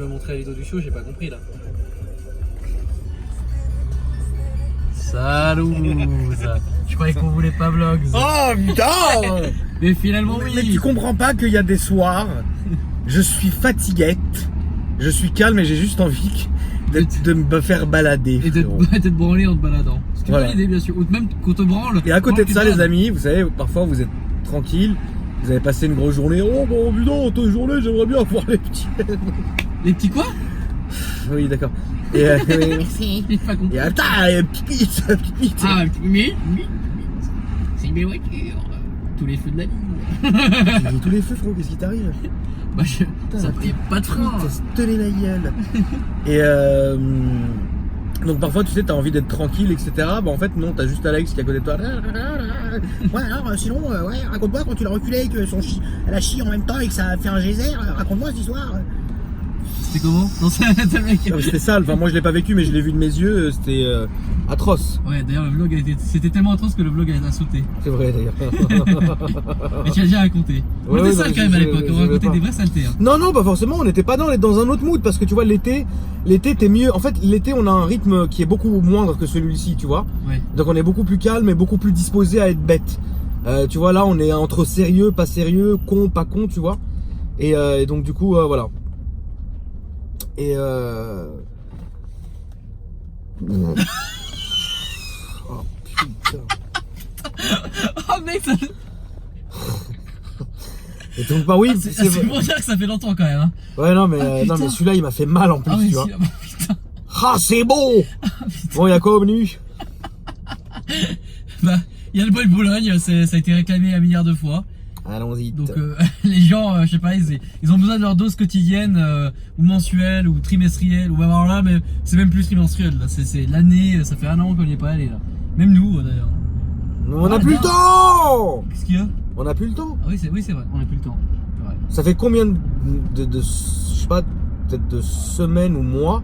m'as montré la vidéo du show, j'ai pas compris là. Salut. Je croyais qu'on voulait pas vlogs. Oh putain. Mais finalement oui. Mais tu comprends pas qu'il y a des soirs, je suis fatiguette, je suis calme et j'ai juste envie de me faire balader. Et d'être branlé en te baladant. C'est une bonne idée bien sûr. Ou même qu'on te branle. Et à côté de ça les amis, vous savez, parfois vous êtes tranquille, vous avez passé une grosse journée. Oh bon putain, toute journée j'aimerais bien voir les petits. Les petits quoi? Oui d'accord. Et Merci. J'ai pas compris. Et attends, pipi. Ah mais c'est mes voitures. Tous les feux de la ville. J'ai tous les feux frérot, qu'est-ce qui t'arrive? Bah ça fait pas de frein. T'as tenez la gueule. Et donc parfois tu sais t'as envie d'être tranquille etc. Bah en fait non, t'as juste Alex qui est à côté de toi. Ouais alors sinon ouais raconte-moi quand tu l'as reculé que elle a chié en même temps et que ça a fait un geyser. Raconte-moi cette histoire. C'était comment? Non c'était le mec. C'était sale, enfin moi je l'ai pas vécu mais je l'ai vu de mes yeux, c'était atroce. Ouais d'ailleurs le vlog c'était tellement atroce que le vlog a sauté. C'est vrai d'ailleurs. Mais tu as déjà raconté. On était sale quand même à l'époque, on racontait des vraies saletés. Hein. Non pas forcément, on n'était pas dans un autre mood parce que tu vois l'été t'es mieux. En fait l'été on a un rythme qui est beaucoup moindre que celui-ci tu vois. Ouais. Donc on est beaucoup plus calme et beaucoup plus disposé à être bête. Tu vois là on est entre sérieux, pas sérieux, con, pas con tu vois. Et donc du coup voilà. Et oh putain. Oh mec ça... Et donc bah oui c'est pour dire que ça fait longtemps quand même hein. Ouais non mais non mais celui-là il m'a fait mal en plus tu vois. Putain. Ah c'est beau. Bon y'a quoi au menu? Bah il y a le bol Boulogne, ça a été réclamé un milliard de fois. Allons-y. Donc les gens, je sais pas, ils ont besoin de leur dose quotidienne ou mensuelle ou trimestrielle ou alors là, mais c'est même plus trimestriel là. C'est l'année, ça fait un an qu'on n'y est pas allé là. Même nous d'ailleurs. On n'a plus le temps. Qu'est-ce qu'il y a? On n'a plus le temps. Ah oui c'est vrai, on n'a plus le temps. Ouais. Ça fait combien de je sais pas, peut-être de semaines ou mois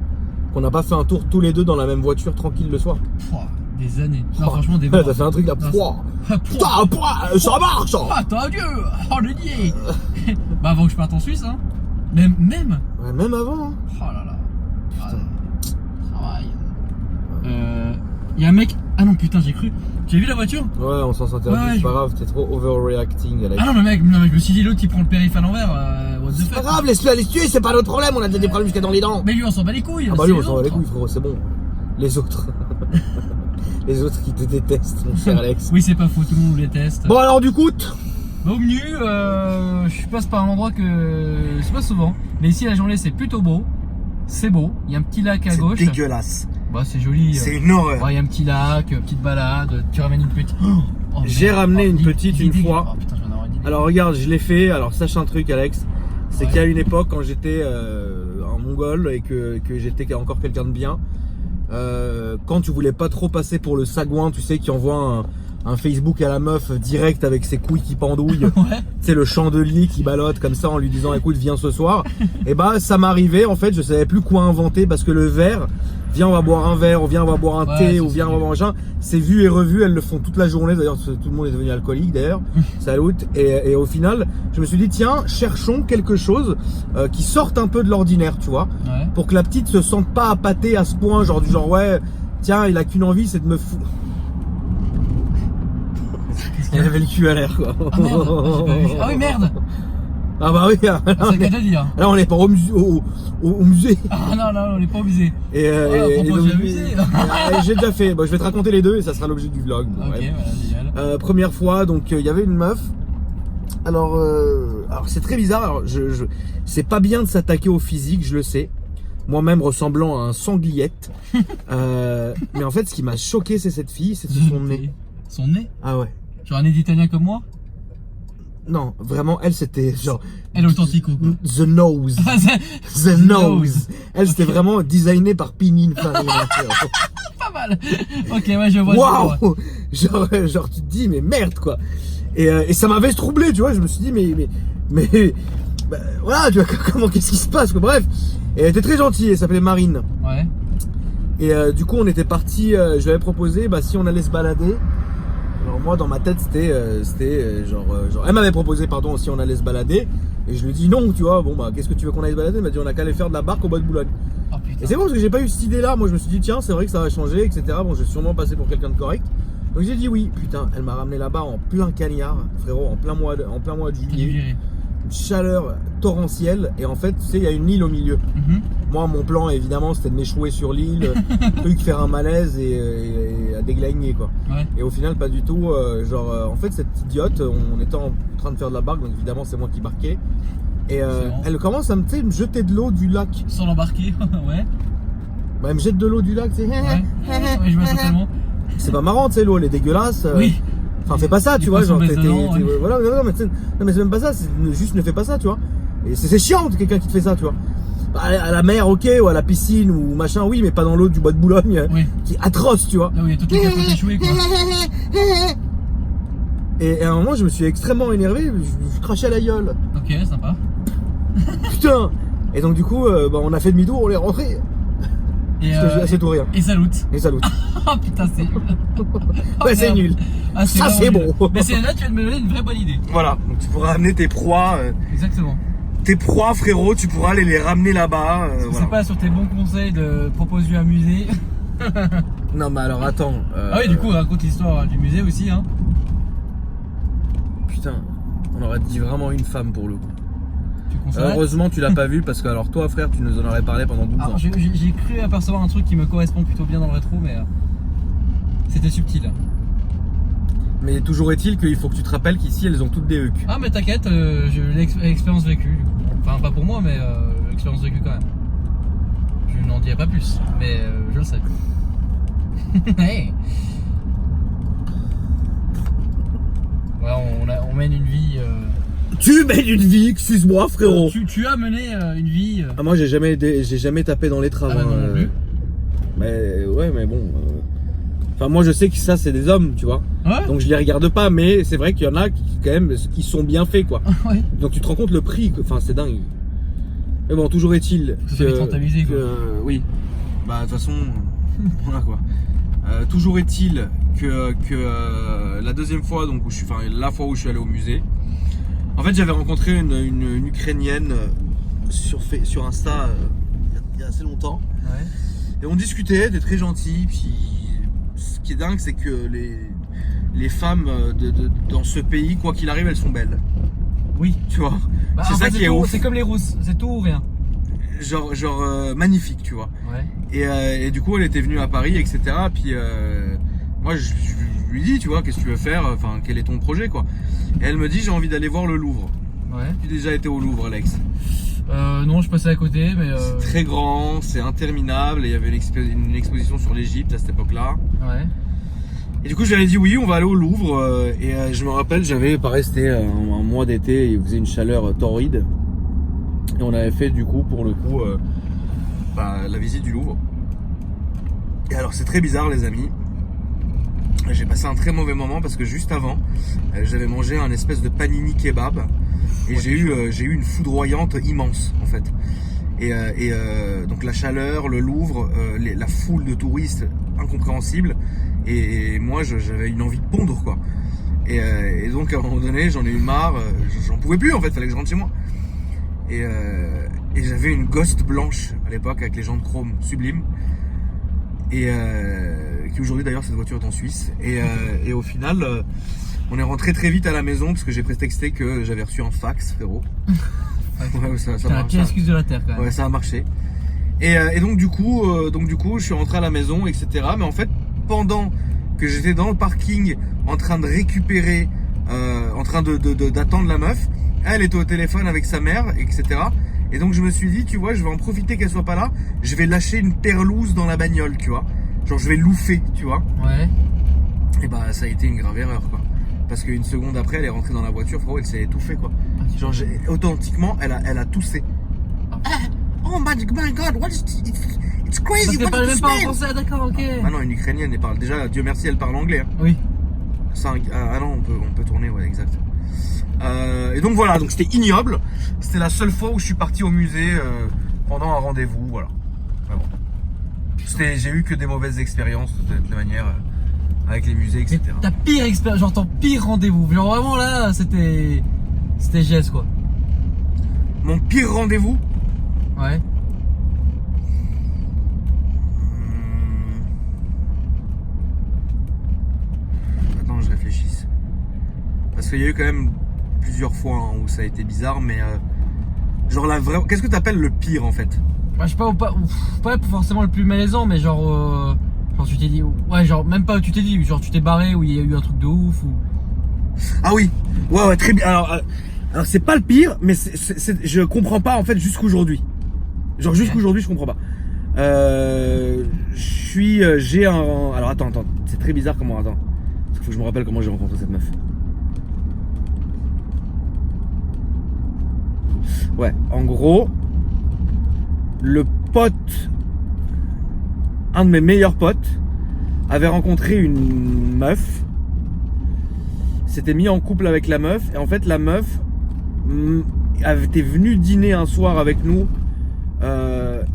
qu'on n'a pas fait un tour tous les deux dans la même voiture tranquille le soir? Pouah, des années. Non franchement des mois. T'as fait un truc là. Putain, ça marche. Ah t'as Dieu. Oh le nier. Bah avant que je parte en Suisse hein. Même. Ouais, même avant. Hein. Oh là là. Putain. Travail. Y'a un mec. Ah non putain j'ai cru. J'ai vu la voiture? Ouais on s'en s'interdit, c'est pas grave, t'es trop overreacting Alex. Ah non mais mec, je me suis dit l'autre il prend le périph' à l'envers, what the fuck. C'est pas grave, laisse-le aller se tuer, c'est pas notre problème, on a déjà des problèmes jusqu'à dans les dents. Mais lui on s'en bat les couilles. Ah bah lui on s'en bat les couilles frérot, c'est bon. Les autres. Les autres qui te détestent mon cher Alex. Oui c'est pas faux, tout le monde les déteste. Bon alors du coup Bah, au menu, je passe par un endroit que c'est pas souvent. Mais ici la journée c'est plutôt beau. C'est beau, il y a un petit lac à gauche. C'est dégueulasse. Bah c'est joli. C'est une horreur. Il y a un petit lac, petite balade, tu ramènes une petite. Oh, j'ai ramené une petite une fois. Oh, putain, j'en ai avoir une idée. Alors regarde, je l'ai fait. Alors sache un truc Alex, c'est qu'il y a une époque quand j'étais en Mongol et que j'étais encore quelqu'un de bien, quand tu voulais pas trop passer pour le sagouin, tu sais, qui envoie un Facebook à la meuf direct avec ses couilles qui pendouillent, Ouais. C'est le chandelier qui ballotte comme ça en lui disant écoute viens ce soir. Et bah ça m'arrivait en fait, je savais plus quoi inventer parce que le verre, viens on va boire un verre, ou viens on va boire un thé, ou viens on va boire un machin, c'est vu et revu, elles le font toute la journée d'ailleurs, tout le monde est devenu alcoolique d'ailleurs, salut. Et au final je me suis dit tiens cherchons quelque chose qui sorte un peu de l'ordinaire tu vois, pour que la petite se sente pas appâtée à ce point, genre du genre ouais tiens il a qu'une envie c'est de me foutre. Elle avait le cul à l'air quoi. Ah merde, ah oui merde. Ah bah oui, là, on est pas au musée. Ah non, on est pas au musée. Et j'ai déjà fait, bon, je vais te raconter les deux et ça sera l'objet du vlog. Bon, ok, ouais. Voilà, génial. Première fois, donc il y avait une meuf. Alors c'est très bizarre, alors, c'est pas bien de s'attaquer au physique, je le sais. Moi-même ressemblant à un sangliette. Mais en fait, ce qui m'a choqué, c'est cette fille, c'est son nez. Son nez? Ah ouais. Genre un nez d'italien comme moi? Non, vraiment, elle c'était genre. Elle est authentique quoi. The nose. The nose. Elle c'était vraiment designé par Pinin Farina. Pas mal. Ok, ouais, je vois. Waouh. Genre tu te dis mais merde quoi. Et ça m'avait troublé, tu vois. Je me suis dit mais bah, voilà, tu vois comment qu'est-ce qui se passe quoi. Bref, et elle était très gentille. Elle s'appelait Marine. Ouais. Et du coup on était parti. Je lui avais proposé si on allait se balader. Alors moi dans ma tête c'était genre elle m'avait proposé pardon si on allait se balader Et je lui dis non, tu vois, bon bah qu'est-ce que tu veux qu'on aille se balader? Il m'a dit on a qu'à aller faire de la barque au bois de Boulogne. Oh putain. Et c'est bon parce que j'ai pas eu cette idée là, moi je me suis dit tiens c'est vrai que ça va changer, etc. Bon je vais sûrement passer pour quelqu'un de correct. Donc j'ai dit oui, putain, elle m'a ramené là-bas en plein cagnard, frérot, en plein mois de T'as dû juillet. virer. Une chaleur torrentielle et en fait tu sais il y a une île au milieu. Moi mon plan évidemment c'était de m'échouer sur l'île, truc faire un malaise et à déglaigner quoi. Ouais. Et au final pas du tout, en fait cette idiote, on était en train de faire de la barque donc évidemment c'est moi qui barquais. Et elle commence à me jeter de l'eau du lac. Sans l'embarquer, ouais. Bah, elle me jette de l'eau du lac, tu sais. Ouais, je vois totalement. C'est pas marrant, tu sais, l'eau elle est dégueulasse. Oui. Enfin, fais pas ça, Des tu vois. poissons Genre, baisolants, ouais. voilà, non, mais, non, mais c'est même pas ça, juste ne fais pas ça, tu vois. Et c'est chiant, quelqu'un qui te fait ça, tu vois. À la mer, ok, ou à la piscine, ou machin, oui, mais pas dans l'eau du bois de Boulogne, Oui. qui est atroce, tu vois. Là où il y a toutes les capotes échouées, quoi. Et à un moment, je me suis extrêmement énervé, je crachais à la gueule. Ok, sympa. Putain. Et donc, du coup, on a fait demi-tour, on est rentré. Et, C'est tout rien. et salut. Et salut. Oh putain, c'est nul. Oh, Ouais, c'est merde. nul. Ah, Ça, c'est vraiment nul. bon. Mais là, tu viens de me donner une vraie bonne idée. Voilà, donc tu pourras amener tes proies. Exactement. Tes proies, frérot, tu pourras aller les ramener là-bas. Voilà. C'est pas sur tes bons conseils de proposer un musée. Non, mais alors attends. Ah oui, du coup, raconte l'histoire du musée aussi, hein. Putain, on aurait dit vraiment une femme pour le coup. Tu constates. Heureusement, tu l'as pas vu parce que, alors toi, frère, tu nous en aurais parlé pendant 12 ans. Alors, j'ai cru apercevoir un truc qui me correspond plutôt bien dans le rétro, mais c'était subtil. Mais toujours est-il qu'il faut que tu te rappelles qu'ici, elles ont toutes des hucs. Ah, mais t'inquiète, j'ai l'expérience vécue. Du coup. Enfin, pas pour moi, mais l'expérience vécue quand même. Je n'en dirai pas plus, mais je le sais. Hey. Ouais, on mène une vie. Tu mènes une vie, excuse-moi, frérot. Tu as mené une vie. Ah, moi, j'ai jamais tapé dans les traves. Ah, bah, non, non plus. Mais ouais, mais bon. Enfin, moi, je sais que ça, c'est des hommes, tu vois. Ouais. Donc, je les regarde pas, mais c'est vrai qu'il y en a qui, quand même, qui sont bien faits, quoi. Ouais. Donc, tu te rends compte le prix, enfin, c'est dingue. Mais bon, toujours est-il Ça fait rentabiliser, quoi. oui. Bah, de toute façon, voilà quoi. Toujours est-il que la deuxième fois, donc où la fois où je suis allé au musée, en fait, j'avais rencontré une Ukrainienne sur Insta il y a assez longtemps. Ouais. Et on discutait, elle était très gentille. Puis ce qui est dingue, c'est que les femmes dans ce pays, quoi qu'il arrive, elles sont belles. Oui. Tu vois. Bah, c'est en ça fait, qui est tout, ouf. c'est comme les rousses, c'est tout ou rien. Genre magnifique, tu vois. Ouais. Et du coup, elle était venue à Paris, etc. Puis moi, je lui dis, tu vois, qu'est-ce que tu veux faire? Enfin, quel est ton projet, quoi? Et elle me dit, j'ai envie d'aller voir le Louvre. Ouais. Tu as déjà été au Louvre, Alex? Non, je passais à côté, mais. C'est très grand, c'est interminable. Et il y avait une exposition sur l'Égypte à cette époque-là. Ouais. Et du coup, je lui avais dit oui, on va aller au Louvre. Et je me rappelle, c'était un mois d'été, il faisait une chaleur torride. Et on avait fait du coup, pour le coup, la visite du Louvre. Et alors, c'est très bizarre, les amis. J'ai passé un très mauvais moment parce que juste avant, j'avais mangé un espèce de panini kebab. Et j'ai eu une foudroyante immense, en fait. Et donc la chaleur, le Louvre, la foule de touristes incompréhensible. Et moi, j'avais une envie de pondre, quoi. Et donc, à un moment donné, j'en ai eu marre. J'en pouvais plus, en fait. Fallait que je rentre chez moi. Et j'avais une Ghost blanche à l'époque avec les jantes chrome sublimes. Et qui aujourd'hui, d'ailleurs, cette voiture est en Suisse. Et au final, on est rentré très vite à la maison parce que j'ai prétexté que j'avais reçu un fax, frérot. Ouais, ça C'est la pire excuse de la terre, quand même. Ouais, ça a marché. Et donc du coup, je suis rentré à la maison, etc. Mais en fait, pendant que j'étais dans le parking, en train de récupérer, en train d'attendre la meuf, elle était au téléphone avec sa mère, etc. Et donc je me suis dit, tu vois, je vais en profiter qu'elle soit pas là. Je vais lâcher une perlouse dans la bagnole, tu vois. Genre je vais louffer, tu vois. Ouais. Et bah ça a été une grave erreur, quoi. Parce qu'une seconde après, elle est rentrée dans la voiture, frérot, elle s'est étouffée, quoi. Genre authentiquement, elle a toussé. Oh my god, what is it's crazy. Parce qu'elle parle même pas en français, d'accord, ok. Ah non, une Ukrainienne, elle parle déjà, Dieu merci, elle parle anglais. Hein. Oui. Ah non, on peut tourner, ouais, exact. Et donc voilà, donc c'était ignoble. C'était la seule fois où je suis parti au musée pendant un rendez-vous, voilà. Vraiment. J'ai eu que des mauvaises expériences de toute manière avec les musées, etc. Mais ta pire expérience, genre ton pire rendez-vous. Genre vraiment là, c'était GS, quoi. Mon pire rendez-vous. Ouais. Attends, je réfléchisse. Parce qu'il y a eu quand même plusieurs fois hein, où ça a été bizarre, mais genre la vraie. Qu'est-ce que t'appelles le pire en fait? Bah, je sais pas forcément le plus malaisant, mais genre tu t'es dit, ouais, genre même pas où tu t'es dit, genre tu t'es barré où il y a eu un truc de ouf ou. Ah oui, ouais, très bien. Alors c'est pas le pire, mais je comprends pas en fait jusqu'aujourd'hui. Genre jusqu'aujourd'hui, je comprends pas. J'ai un. Alors attends, c'est très bizarre comment. Attends, parce qu'il faut que je me rappelle comment j'ai rencontré cette meuf. Ouais, en gros, le pote, un de mes meilleurs potes, avait rencontré une meuf, s'était mis en couple avec la meuf, et en fait la meuf était venue dîner un soir avec nous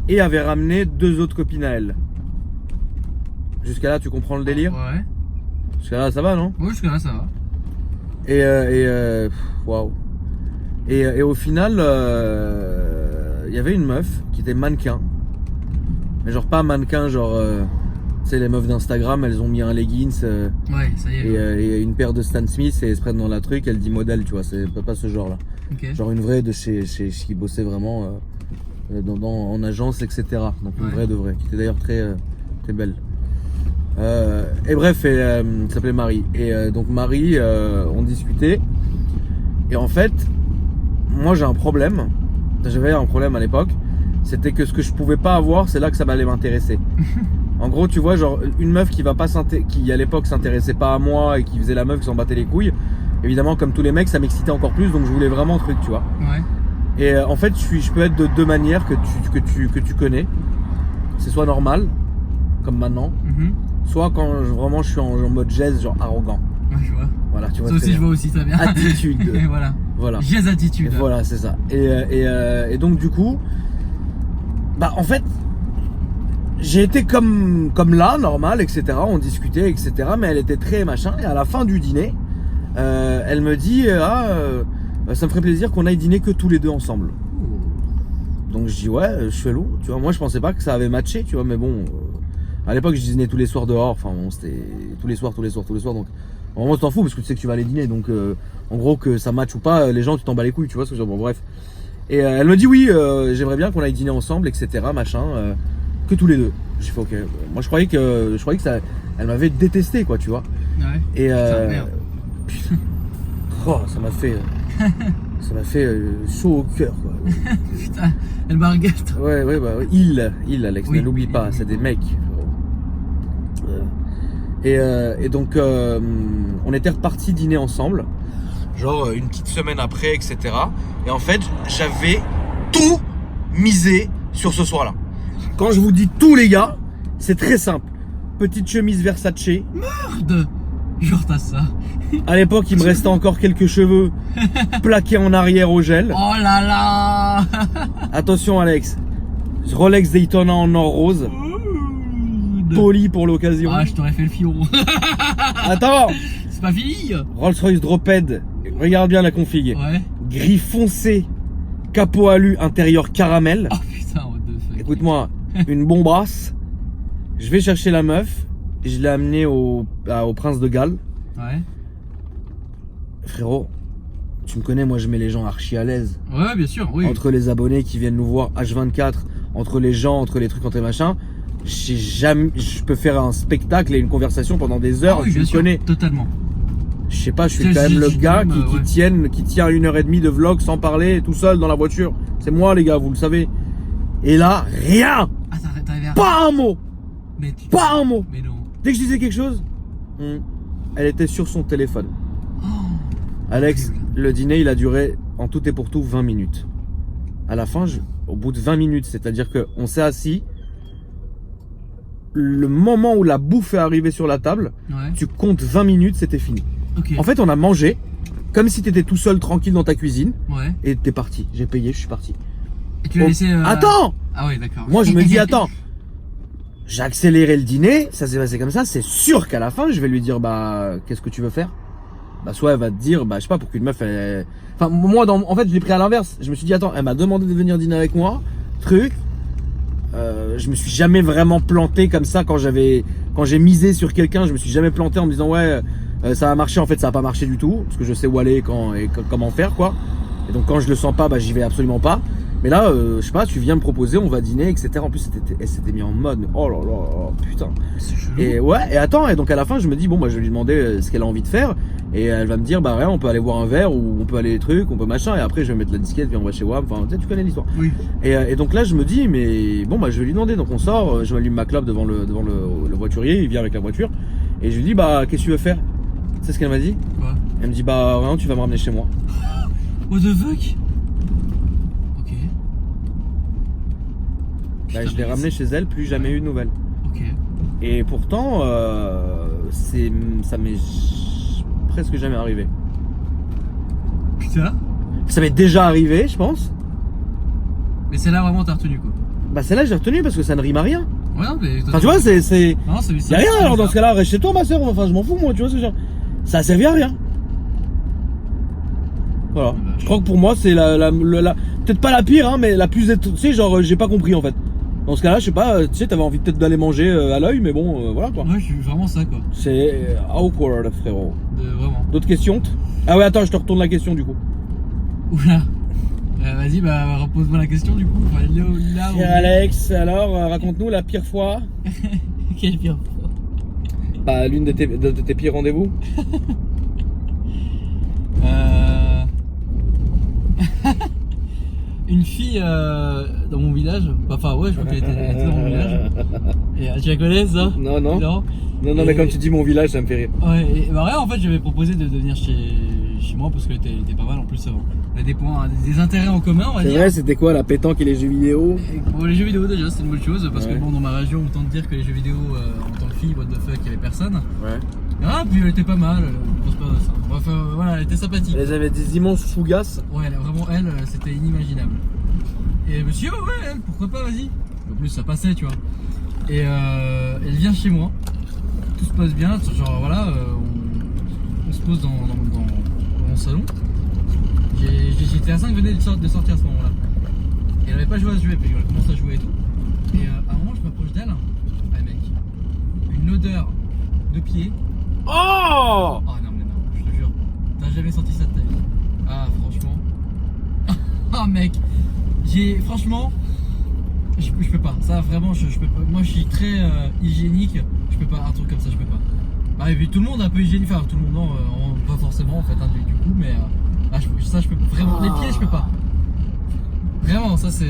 et avait ramené 2 autres copines à elle. Jusqu'à là, tu comprends le délire? Ouais. Jusqu'à là, ça va, non? Oui, jusqu'à là, ça va. Et waouh. Et au final, il y avait une meuf qui était mannequin. Mais genre pas mannequin, genre... tu sais, les meufs d'Instagram, elles ont mis un leggings Ouais, ça y est. et une paire de Stan Smith et elles se prennent dans la truc, elle dit modèle, tu vois, c'est pas ce genre-là. Ok. Genre une vraie de chez qui bossait vraiment en agence, etc. Donc une vraie de vraie, qui était d'ailleurs très belle. Et bref, elle s'appelait Marie. Et donc Marie, on discutait. Et en fait, moi j'ai un problème. J'avais un problème à l'époque. C'était que ce que je pouvais pas avoir, c'est là que ça m'allait m'intéresser. En gros, tu vois, genre une meuf qui à l'époque s'intéressait pas à moi et qui faisait la meuf qui s'en battait les couilles. Évidemment, comme tous les mecs, ça m'excitait encore plus, donc je voulais vraiment un truc, tu vois. Ouais. Et en fait, je peux être de 2 manières que tu connais. C'est soit normal, comme maintenant, soit quand vraiment je suis en mode jazz, genre arrogant. Ouais, je vois. Voilà, tu vois. Ça aussi, je vois aussi, ça bien. Attitude. Et voilà. Voilà. Jazz attitude. Et voilà, c'est ça. Et donc du coup, bah en fait, j'ai été comme là, normal, etc. On discutait, etc. Mais elle était très machin. Et à la fin du dîner, elle me dit ça me ferait plaisir qu'on aille dîner que tous les 2 ensemble. Donc je dis ouais, chelou. Tu vois, moi je pensais pas que ça avait matché, tu vois. Mais bon, à l'époque je dînais tous les soirs dehors. Enfin bon, c'était tous les soirs. Donc en gros, tu t'en fous parce que tu sais que tu vas aller dîner. Donc en gros, que ça matche ou pas, les gens tu t'en bats les couilles, tu vois ce que je veux dire. Bon bref. Et elle me dit oui, j'aimerais bien qu'on aille dîner ensemble, etc. Machin. Que tous les 2. J'ai fait ok. Moi je croyais que ça, elle m'avait détesté quoi, tu vois. Ouais. Et Putain, merde. putain. Oh, ça m'a fait chaud au cœur quoi. Putain, elle m'arguette. Ouais, bah il Alex, Oui. ne l'oublie pas, c'est des mecs. Et donc on était repartis dîner ensemble, genre une petite semaine après, etc. Et en fait, j'avais tout misé sur ce soir-là. Quand je vous dis tout, les gars, c'est très simple. Petite chemise Versace. Merde. Genre t'as ça. À l'époque, il me restait encore quelques cheveux plaqués en arrière au gel. Oh là là. Attention, Alex. Rolex Daytona en or rose. Poli pour l'occasion. Ah, je t'aurais fait le fion. Attends. C'est pas fini. Rolls-Royce Drophead. Regarde bien la config. Ouais. Gris foncé. Capot alu, intérieur caramel. Oh putain, what the fuck. Écoute-moi, une bombasse. Je vais chercher la meuf. Je l'ai amenée au Prince de Galles. Ouais. Frérot, tu me connais, moi je mets les gens archi à l'aise. Ouais, bien sûr, oui. Entre les abonnés qui viennent nous voir H24, entre les gens, entre les trucs, entre les machins. Je peux faire un spectacle et une conversation pendant des heures. Ah oui, tu bien me sûr, connais. totalement. Je sais pas, je suis Je- quand même je- le je- gars ouais. qui tient 1h30 de vlog sans parler, tout seul dans la voiture. C'est moi les gars, vous le savez. Et là, rien. Ah, t'arrives à... Pas un mot. Mais tu... Pas un mot. Mais non. Dès que je disais quelque chose, elle était sur son téléphone. Oh. Alex, le dîner il a duré en tout et pour tout 20 minutes. À la fin, au bout de 20 minutes, c'est-à-dire qu'on s'est assis, le moment où la bouffe est arrivée sur la table, Ouais. tu comptes 20 minutes, c'était fini. Ok. En fait, on a mangé comme si t'étais tout seul tranquille dans ta cuisine Ouais. et t'es parti. J'ai payé, je suis parti. Et tu l'as laissé... Attends. Ah ouais, d'accord. Moi, je me dis attends. J'ai accéléré le dîner, ça s'est passé comme ça. C'est sûr qu'à la fin, je vais lui dire bah qu'est-ce que tu veux faire? bah soit elle va te dire, bah je sais pas, pour qu'une meuf elle... Enfin moi en fait je l'ai pris à l'inverse. Je me suis dit attends, elle m'a demandé de venir dîner avec moi, truc. Je me suis jamais vraiment planté comme ça quand j'ai misé sur quelqu'un, je me suis jamais planté en me disant ouais ça va marcher, en fait ça va pas marcher du tout, parce que je sais où aller comment faire quoi. Et donc quand je le sens pas, bah j'y vais absolument pas. Mais là, je sais pas, tu viens me proposer, on va dîner, etc. En plus, elle s'était mis en mode, oh là là, putain. C'est chelou. Et ouais, et attends, et donc à la fin, je me dis, bon, bah, je vais lui demander ce qu'elle a envie de faire. Et elle va me dire, bah, rien, on peut aller boire un verre, ou on peut aller des trucs, on peut machin. Et après, je vais mettre la disquette, viens, on va chez WAM. Enfin, tu connais l'histoire. Oui. Et donc là, je me dis, mais bon, bah, je vais lui demander. Donc on sort, je m'allume ma clope devant le voiturier, il vient avec la voiture. Et je lui dis, bah, qu'est-ce que tu veux faire? Tu sais ce qu'elle m'a dit? Quoi? Elle me dit, bah, rien, tu vas me ramener chez moi. What the fuck? Bah, je l'ai ramené chez elle, plus jamais eu de nouvelles. Ok. Et pourtant, ça m'est presque jamais arrivé. Putain. Ça m'est déjà arrivé, je pense. Mais celle-là, vraiment, t'as retenu quoi? Bah celle-là, j'ai retenu parce que ça ne rime à rien. Ouais, non, mais. Enfin, tu vois, c'est... Non, c'est Y a rien, alors dans ce cas-là, reste chez toi, ma soeur. Enfin, je m'en fous, moi, tu vois ce que je veux dire. Ça a servi à rien. Voilà. Bah, Je crois que pour moi, c'est la peut-être pas la pire, hein, mais la plus... Tu sais, genre, j'ai pas compris, en fait. Dans ce cas-là, je sais pas, tu sais, t'avais envie peut-être d'aller manger à l'œil, mais bon, voilà quoi. Ouais, je suis vraiment ça quoi. C'est awkward, frérot. Vraiment. D'autres questions? Ah ouais, attends, je te retourne la question du coup. Oula. Vas-y, bah repose-moi la question du coup. Enfin, là où... Cher Alex, alors raconte-nous la pire fois. Quelle pire fois? Bah, l'une de tes pires rendez-vous. Une fille dans mon village, enfin ouais, je crois qu'elle était dans mon village. Et tu la connais ça? Non, mais comme tu dis mon village, ça me fait rire. Ouais, et bah ouais, en fait, j'avais proposé de venir chez moi parce qu'elle était pas mal en plus. On a des intérêts en commun, on va dire. C'est vrai, c'était quoi la pétanque et les jeux vidéo? Bon, les jeux vidéo déjà, c'est une bonne chose parce Ouais. que bon, dans ma région, autant te dire que les jeux vidéo en tant que fille, what the fuck, il y avait personne. Ouais. Ah, puis elle était pas mal, grosse période de ça. Bref, voilà, elle était sympathique. Elles avaient des immenses fougasses. Ouais, elle, c'était inimaginable. Et je me suis dit, ouais, elle, pourquoi pas, vas-y. En plus, ça passait, tu vois. Et elle vient chez moi. Tout se passe bien, genre voilà, on se pose dans mon salon. J'étais à 5, venait de sortir à ce moment-là. Et elle avait pas joué à ce jeu, puis elle commence à jouer et tout. Et à un moment, je m'approche d'elle. Ouais, mec, une odeur de pied. Oh! Oh non, mais non, je te jure. T'as jamais senti ça de ta vie. Ah, franchement. Ah, mec. Franchement, je peux pas. Ça, vraiment, je peux pas. Moi, je suis très hygiénique. Je peux pas. Un truc comme ça, je peux pas. Ah, et puis tout le monde est un peu hygiénique. Enfin, tout le monde, non, pas forcément, en fait, hein, du coup, mais ça, je peux vraiment. Les pieds, je peux pas. Vraiment, ça, c'est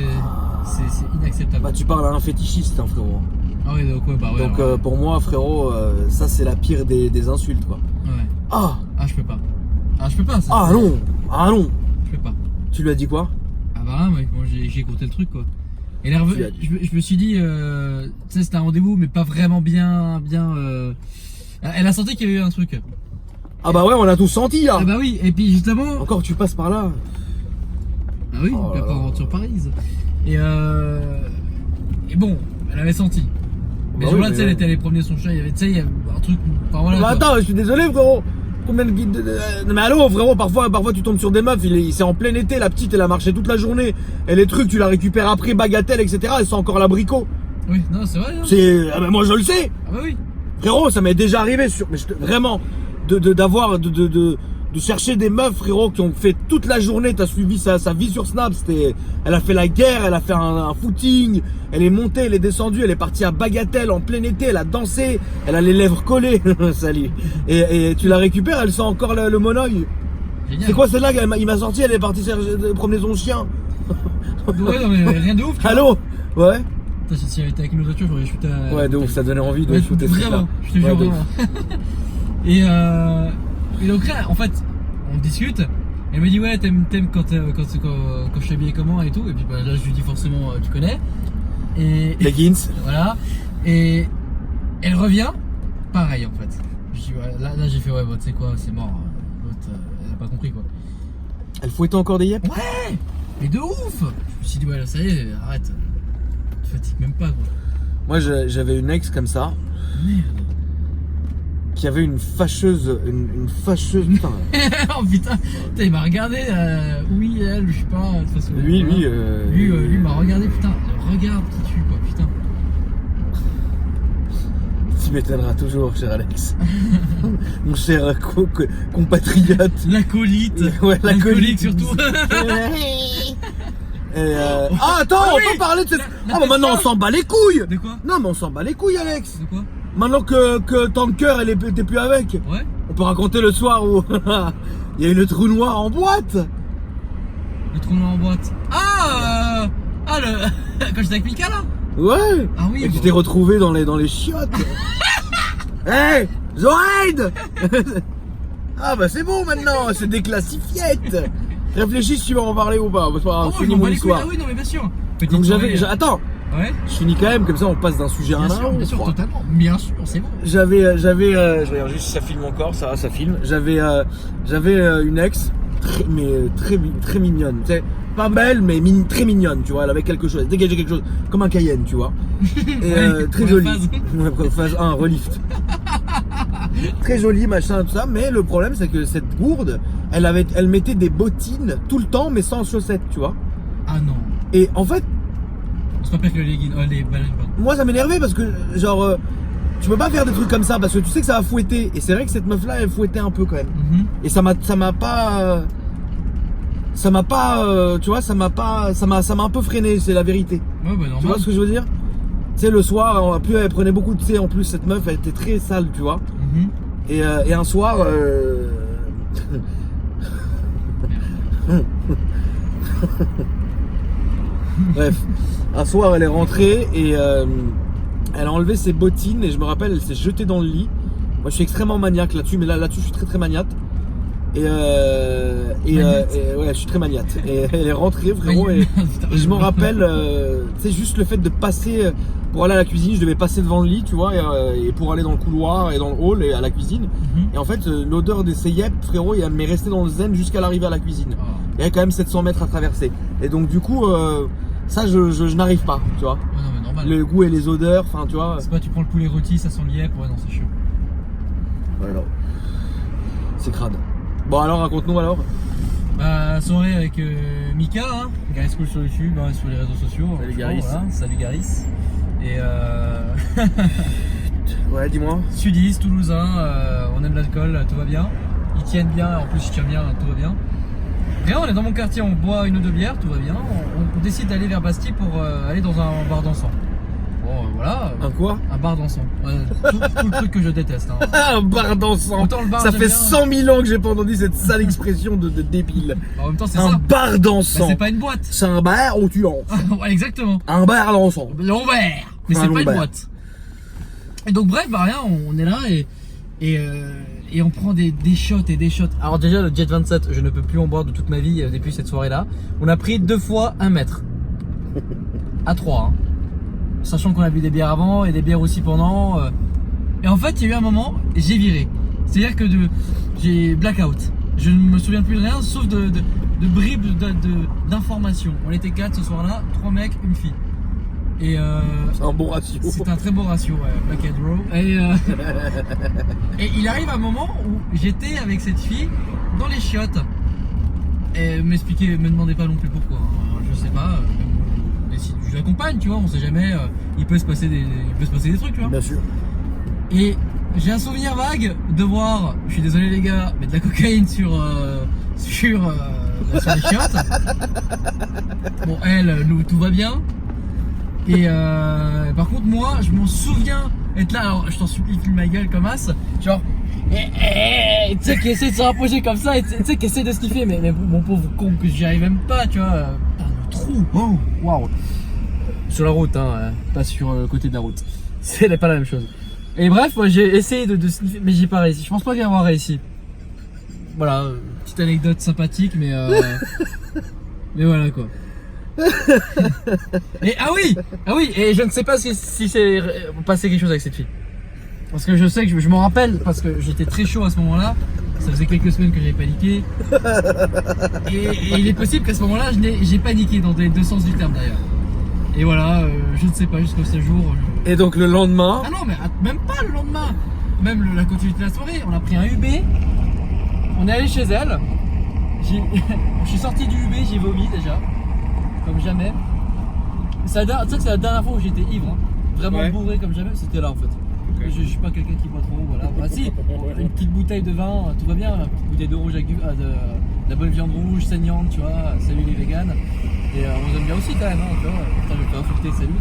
inacceptable. Bah, tu parles à un fétichiste, hein, frérot. Ah, oui, donc, ouais, bah, ouais. Donc, ouais. pour moi, frérot, ça, c'est la pire des insultes, quoi. Ouais. Ah! Ah, je peux pas. Ah, je peux pas. Ça, Ah non! Ah non! Je peux pas. Tu lui as dit quoi? Ah bah mec, moi j'ai écouté le truc quoi. Et là, je me suis dit, tu sais, c'était un rendez-vous, mais pas vraiment bien. Elle a senti qu'il y avait eu un truc. Ah bah ouais, on l'a tous senti là! Ah bah oui, et puis justement. Encore tu passes par là. Ah oui, Oh la là là. aventure Paris. Et bon, elle avait senti. Mais Bah ce jour-là, oui, tu sais, mais- elle était allée promener son chat, il y avait un truc. Enfin voilà. Bah quoi. attends, je suis désolé frérot. Combien de guides Non mais allô frérot, parfois tu tombes sur des meufs, c'est en plein été, la petite elle a marché toute la journée. Et les trucs tu la récupères après, bagatelle, etc. Elle sent encore l'abricot. Oui, non, c'est vrai. Hein. C'est. Ah bah moi je le sais. Ah bah oui. Frérot, ça m'est déjà arrivé vraiment de chercher des meufs frérot qui ont fait toute la journée, t'as suivi sa vie sur Snap, elle a fait la guerre, elle a fait un footing, elle est montée, elle est descendue, elle est partie à Bagatelle en plein été, elle a dansé, elle a les lèvres collées, salut. Et tu la récupères, elle sent encore le monoeil. Génial. C'est quoi celle-là il m'a sorti, elle est partie promener son chien. Ouais, non, mais rien de ouf. tu vois. Allô? Ouais. Putain, si elle était avec une autre voiture, j'aurais shooté à... Ouais, de ouf, ça donnait envie de Ouais, shooter ce vraiment, truc-là. je te jure Ouais, de ouf. vraiment. Et donc là, en fait, on discute. Elle me dit ouais, t'aimes quand je suis habillé comment et tout. Et puis bah, là, je lui dis forcément, tu connais. Et Leggings. voilà. Et elle revient, pareil en fait. Je dis, ouais, là j'ai fait ouais, bah, tu sais quoi, c'est mort. L'autre, elle a pas compris quoi. Elle fouettait encore des yeux. Ouais, mais de ouf. Je me suis dit ouais, là, ça y est, arrête. Tu fatigues même pas quoi. Moi j'avais une ex comme ça. Merde. qu'il y avait une fâcheuse, putain. Oh putain, il m'a regardé, oui, elle, je sais pas, de toute façon. Lui m'a regardé, putain, regarde qui tue, quoi, putain. Tu m'étonneras toujours, cher Alex. Mon cher compatriote. L'acolyte. Ouais, l'acolyte surtout. Ah, attends, on peut parler de cette. Ah, bah maintenant on s'en bat les couilles. De quoi? Non, mais on s'en bat les couilles, Alex. De quoi? Maintenant que Tanker, t'es plus avec. Ouais. On peut raconter le soir où il y a eu le trou noir en boîte. Le trou noir en boîte. Ah, quand j'étais avec Mika là. Ouais. Ah oui. Et que tu t'es retrouvé dans les chiottes. Hey, Zoraide. Ah bah c'est bon maintenant, c'est déclassifié. Réfléchis si tu vas en parler ou pas. C'est pas grave, finis mon histoire. Ah oui, non mais bien sûr. Donc attends. Ouais. Je finis quand même, comme ça on passe d'un sujet à un autre. Bien sûr, totalement. Bien sûr, c'est bon. Je regarde juste si ça filme encore, ça filme. J'avais une ex très mignonne, tu sais, pas belle mais très mignonne, tu vois, elle avait quelque chose, elle dégageait quelque chose, comme un Cayenne, tu vois. Et Ouais, très jolie. Ouais, phase 1, relift. Très jolie, machin, tout ça, mais le problème c'est que cette gourde, elle mettait des bottines tout le temps mais sans chaussettes, tu vois. Ah non. Et en fait, c'est pas pire que les leggings, les baleines. moi ça m'énervait parce que genre tu peux pas faire des trucs comme ça parce que tu sais que ça va fouetter. Et c'est vrai que cette meuf là elle fouettait un peu quand même. Et ça m'a pas tu vois, ça m'a un peu freiné, c'est la vérité. Ouais, bah normal. Tu vois ce que je veux dire? Tu sais, le soir, plus elle prenait beaucoup de thé, en plus cette meuf elle était très sale, tu vois. Et un soir bref, un soir elle est rentrée et elle a enlevé ses bottines et je me rappelle elle s'est jetée dans le lit. Moi je suis extrêmement maniaque là-dessus, mais là-dessus je suis très maniaque. Ouais, je suis très maniaque. Et elle est rentrée frérot et je me rappelle, tu sais, juste le fait de passer pour aller à la cuisine, je devais passer devant le lit, tu vois, et pour aller dans le couloir et dans le hall et à la cuisine. Et en fait l'odeur de ses yep frérot, elle m'est restée dans le zen jusqu'à l'arrivée à la cuisine. Il y avait quand même 700 mètres à traverser. Et donc du coup ça je n'arrive pas, tu vois. Ouais, non, mais normal. Le goût et les odeurs, enfin tu vois. C'est pas tu prends le poulet rôti, ça sent l'IEP, ouais non c'est chaud. Ouais non. C'est crade. Bon alors raconte-nous alors. Bah soirée avec Mika, hein, Garis School sur YouTube, hein, sur les réseaux sociaux. Salut Garis. Voilà. Salut Garis. Et ouais dis-moi. Sudiste, Toulousain, on aime l'alcool, tout va bien. Ils tiennent bien, en plus je tiens bien, tout va bien. Rien, on est dans mon quartier, on boit une ou deux bières, tout va bien. On décide d'aller vers Bastille pour aller dans un bar dansant. Bon voilà. Un quoi? Un bar dansant. Tout le truc que je déteste. Hein. Un bar dansant. Autant le bar, ça fait bien. 100 000 ans que j'ai pas entendu cette sale expression de débile. En même temps c'est un ça. Bar dansant. Bah, c'est pas une boîte. C'est un bar où tu danses. Ouais, exactement. Un bar dansant. L'envers. Mais c'est pas une boîte. Et donc bref, bah rien, on est là et on prend des shots et des shots. Alors déjà le Jet 27, je ne peux plus en boire de toute ma vie depuis cette soirée là. On a pris 2 fois 1 mètre. À 3 hein. Sachant qu'on a bu des bières avant et des bières aussi pendant. Et en fait il y a eu un moment, j'ai viré. C'est-à-dire que j'ai blackout. Je ne me souviens plus de rien sauf de bribes d'informations. On était 4 ce soir là, 3 mecs, une fille. Et c'est un bon ratio. C'est un très bon ratio, ouais, Black and Roll. Et il arrive un moment où j'étais avec cette fille dans les chiottes. Et me demandez pas non plus pourquoi. Hein. Je sais pas. Mais si je l'accompagne, tu vois, on sait jamais. Il peut se passer des trucs, tu vois. Bien sûr. Et j'ai un souvenir vague de voir, je suis désolé les gars, mais de la cocaïne sur les chiottes. Bon, elle, nous, tout va bien. Et par contre moi je m'en souviens être là, alors je t'en supplie filme ma gueule comme as, genre tu sais qui essaie de se rapprocher comme ça et tu sais qui essaie de sniffer mais mon pauvre con que j'y arrive même pas, tu vois, putain le trou, oh, waouh, sur la route hein, pas sur le côté de la route, c'est pas la même chose. Et bref moi j'ai essayé de sniffer mais j'ai pas réussi, je pense pas d'y avoir réussi. Voilà, petite anecdote sympathique mais voilà quoi. Et ah oui, et je ne sais pas si c'est passé quelque chose avec cette fille. Parce que je sais que je m'en rappelle parce que j'étais très chaud à ce moment-là. Ça faisait quelques semaines que j'avais paniqué. Et il est possible qu'à ce moment-là, j'ai paniqué dans les deux sens du terme d'ailleurs. Et voilà, je ne sais pas jusqu'au ce jour. Et donc le lendemain. Ah non, mais même pas le lendemain. même la continuité de la soirée, on a pris un UB, on est allé chez elle, je suis sorti du UB, j'ai vomi déjà, comme jamais. Tu sais que c'est la dernière fois où j'étais ivre, hein. Vraiment bourré comme jamais, c'était là en fait. Okay. Je suis pas quelqu'un qui boit trop, voilà. Bah si, une petite bouteille de vin, tout va bien, une petite bouteille de rouge avec de la bonne viande rouge, saignante, tu vois, salut les véganes. Et on aime bien aussi quand même, hein, tu vois. Putain, je vais pas insulter, salut.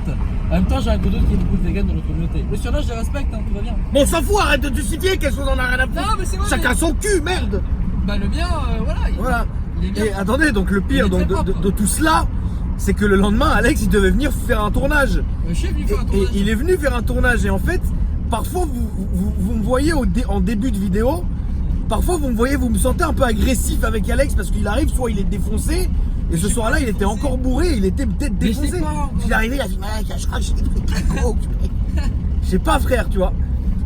En même temps, j'ai un gros doute qu'il y ait beaucoup de véganes dans notre communauté. Mais sur là, je les respecte, hein, tout va bien. Bon, on s'en fout, arrête de justifier, qu'est-ce qu'on en a rien à foutre. Non, mais c'est vrai. Chacun son cul, merde. Bah, le mien, voilà. Voilà. Il est bien. Et attendez, donc le pire de tout cela, c'est que le lendemain, Alex, il devait venir faire un tournage. Je suis venu faire un tournage. Et il est venu faire un tournage. Et en fait, parfois, vous me voyez en début de vidéo, parfois, vous me sentez un peu agressif avec Alex parce qu'il arrive, soit il est défoncé. Et ce soir-là, il était encore bourré, il était peut-être défoncé. Il est arrivé, il a dit, mec, je crois que j'ai pris de la coke. Je sais pas, frère, tu vois.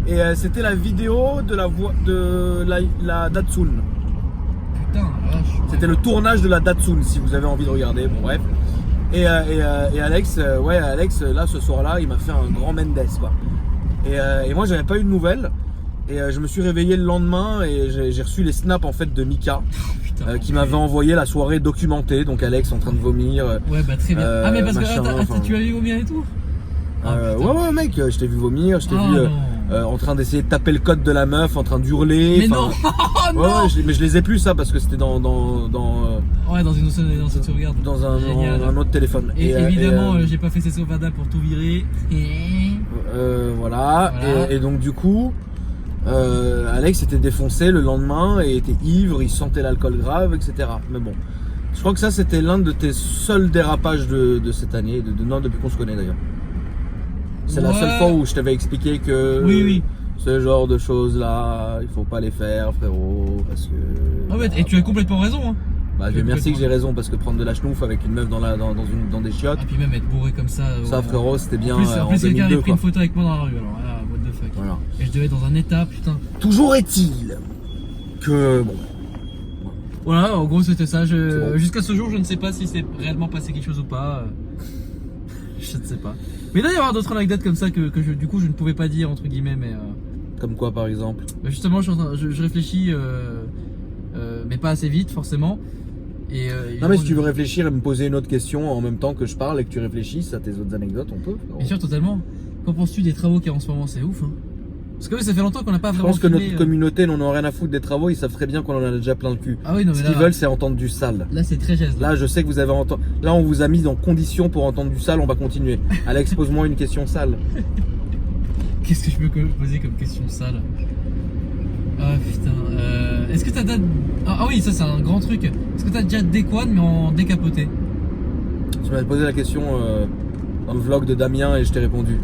Et c'était la vidéo de la Datsun. Putain, vache. C'était le tournage de la Datsun, si vous avez envie de regarder. Bon, bref. Et Alex, Alex, là, ce soir-là, il m'a fait un grand Mendes, quoi. Et moi, j'avais pas eu de nouvelles. Et je me suis réveillé le lendemain et j'ai reçu les snaps en fait de Mika qui m'avait envoyé la soirée documentée, donc Alex en train de vomir. Ouais bah très bien. Ah mais parce que tu as vu vomir et tout. Ouais mec, je t'ai vu vomir, je t'ai vu en train d'essayer de taper le code de la meuf, en train d'hurler. Mais non, non. Ouais, mais je les ai plus ça parce que c'était dans cette sauvegarde. Dans un autre téléphone. Et évidemment, j'ai pas fait ces sauvegardes pour tout virer. Voilà. Et donc du coup. Alex était défoncé le lendemain et était ivre, il sentait l'alcool grave, etc. Mais bon, je crois que ça c'était l'un de tes seuls dérapages de cette année, non, depuis qu'on se connaît d'ailleurs. C'est la seule fois où je t'avais expliqué que oui. Ce genre de choses là, il faut pas les faire, frérot, parce que. Ah ouais, et tu as complètement raison. Hein. Bah merci que j'ai raison parce que prendre de la schnouf avec une meuf dans des chiottes. Et puis même être bourré comme ça. Ça frérot, c'était bien. En plus quelqu'un avait pris une photo avec moi dans la rue alors. What the fuck. Voilà. Et je devais être dans un état, putain. Toujours est-il que bon. Voilà, en gros c'était ça. Bon. Jusqu'à ce jour, je ne sais pas si c'est réellement passé quelque chose ou pas. Je ne sais pas. Mais il doit y avoir d'autres anecdotes comme ça que du coup je ne pouvais pas dire entre guillemets, mais. Comme quoi par exemple? Justement, je réfléchis, mais pas assez vite forcément. Non mais si tu veux réfléchir et me poser une autre question en même temps que je parle et que tu réfléchisses à tes autres anecdotes, on peut. Bien sûr, totalement. Qu'en penses-tu des travaux qu'il y a en ce moment? C'est ouf, hein. Parce que oui, ça fait longtemps qu'on n'a pas vraiment. Je pense que notre communauté n'en a rien à foutre des travaux, ils savent très bien qu'on en a déjà plein le cul. Ah oui, non, mais ce qu'ils veulent, c'est entendre du sale. Là, c'est très geste. Là, je sais que vous avez entendu. Là, on vous a mis en condition pour entendre du sale, on va continuer. Alex, pose-moi une question sale. Qu'est-ce que je peux poser comme question sale? Ah putain. Est-ce que t'as déjà. Ah oui, ça c'est un grand truc. Est-ce que t'as déjà déquan mais en décapoté? Tu m'as posé la question dans le vlog de Damien et je t'ai répondu.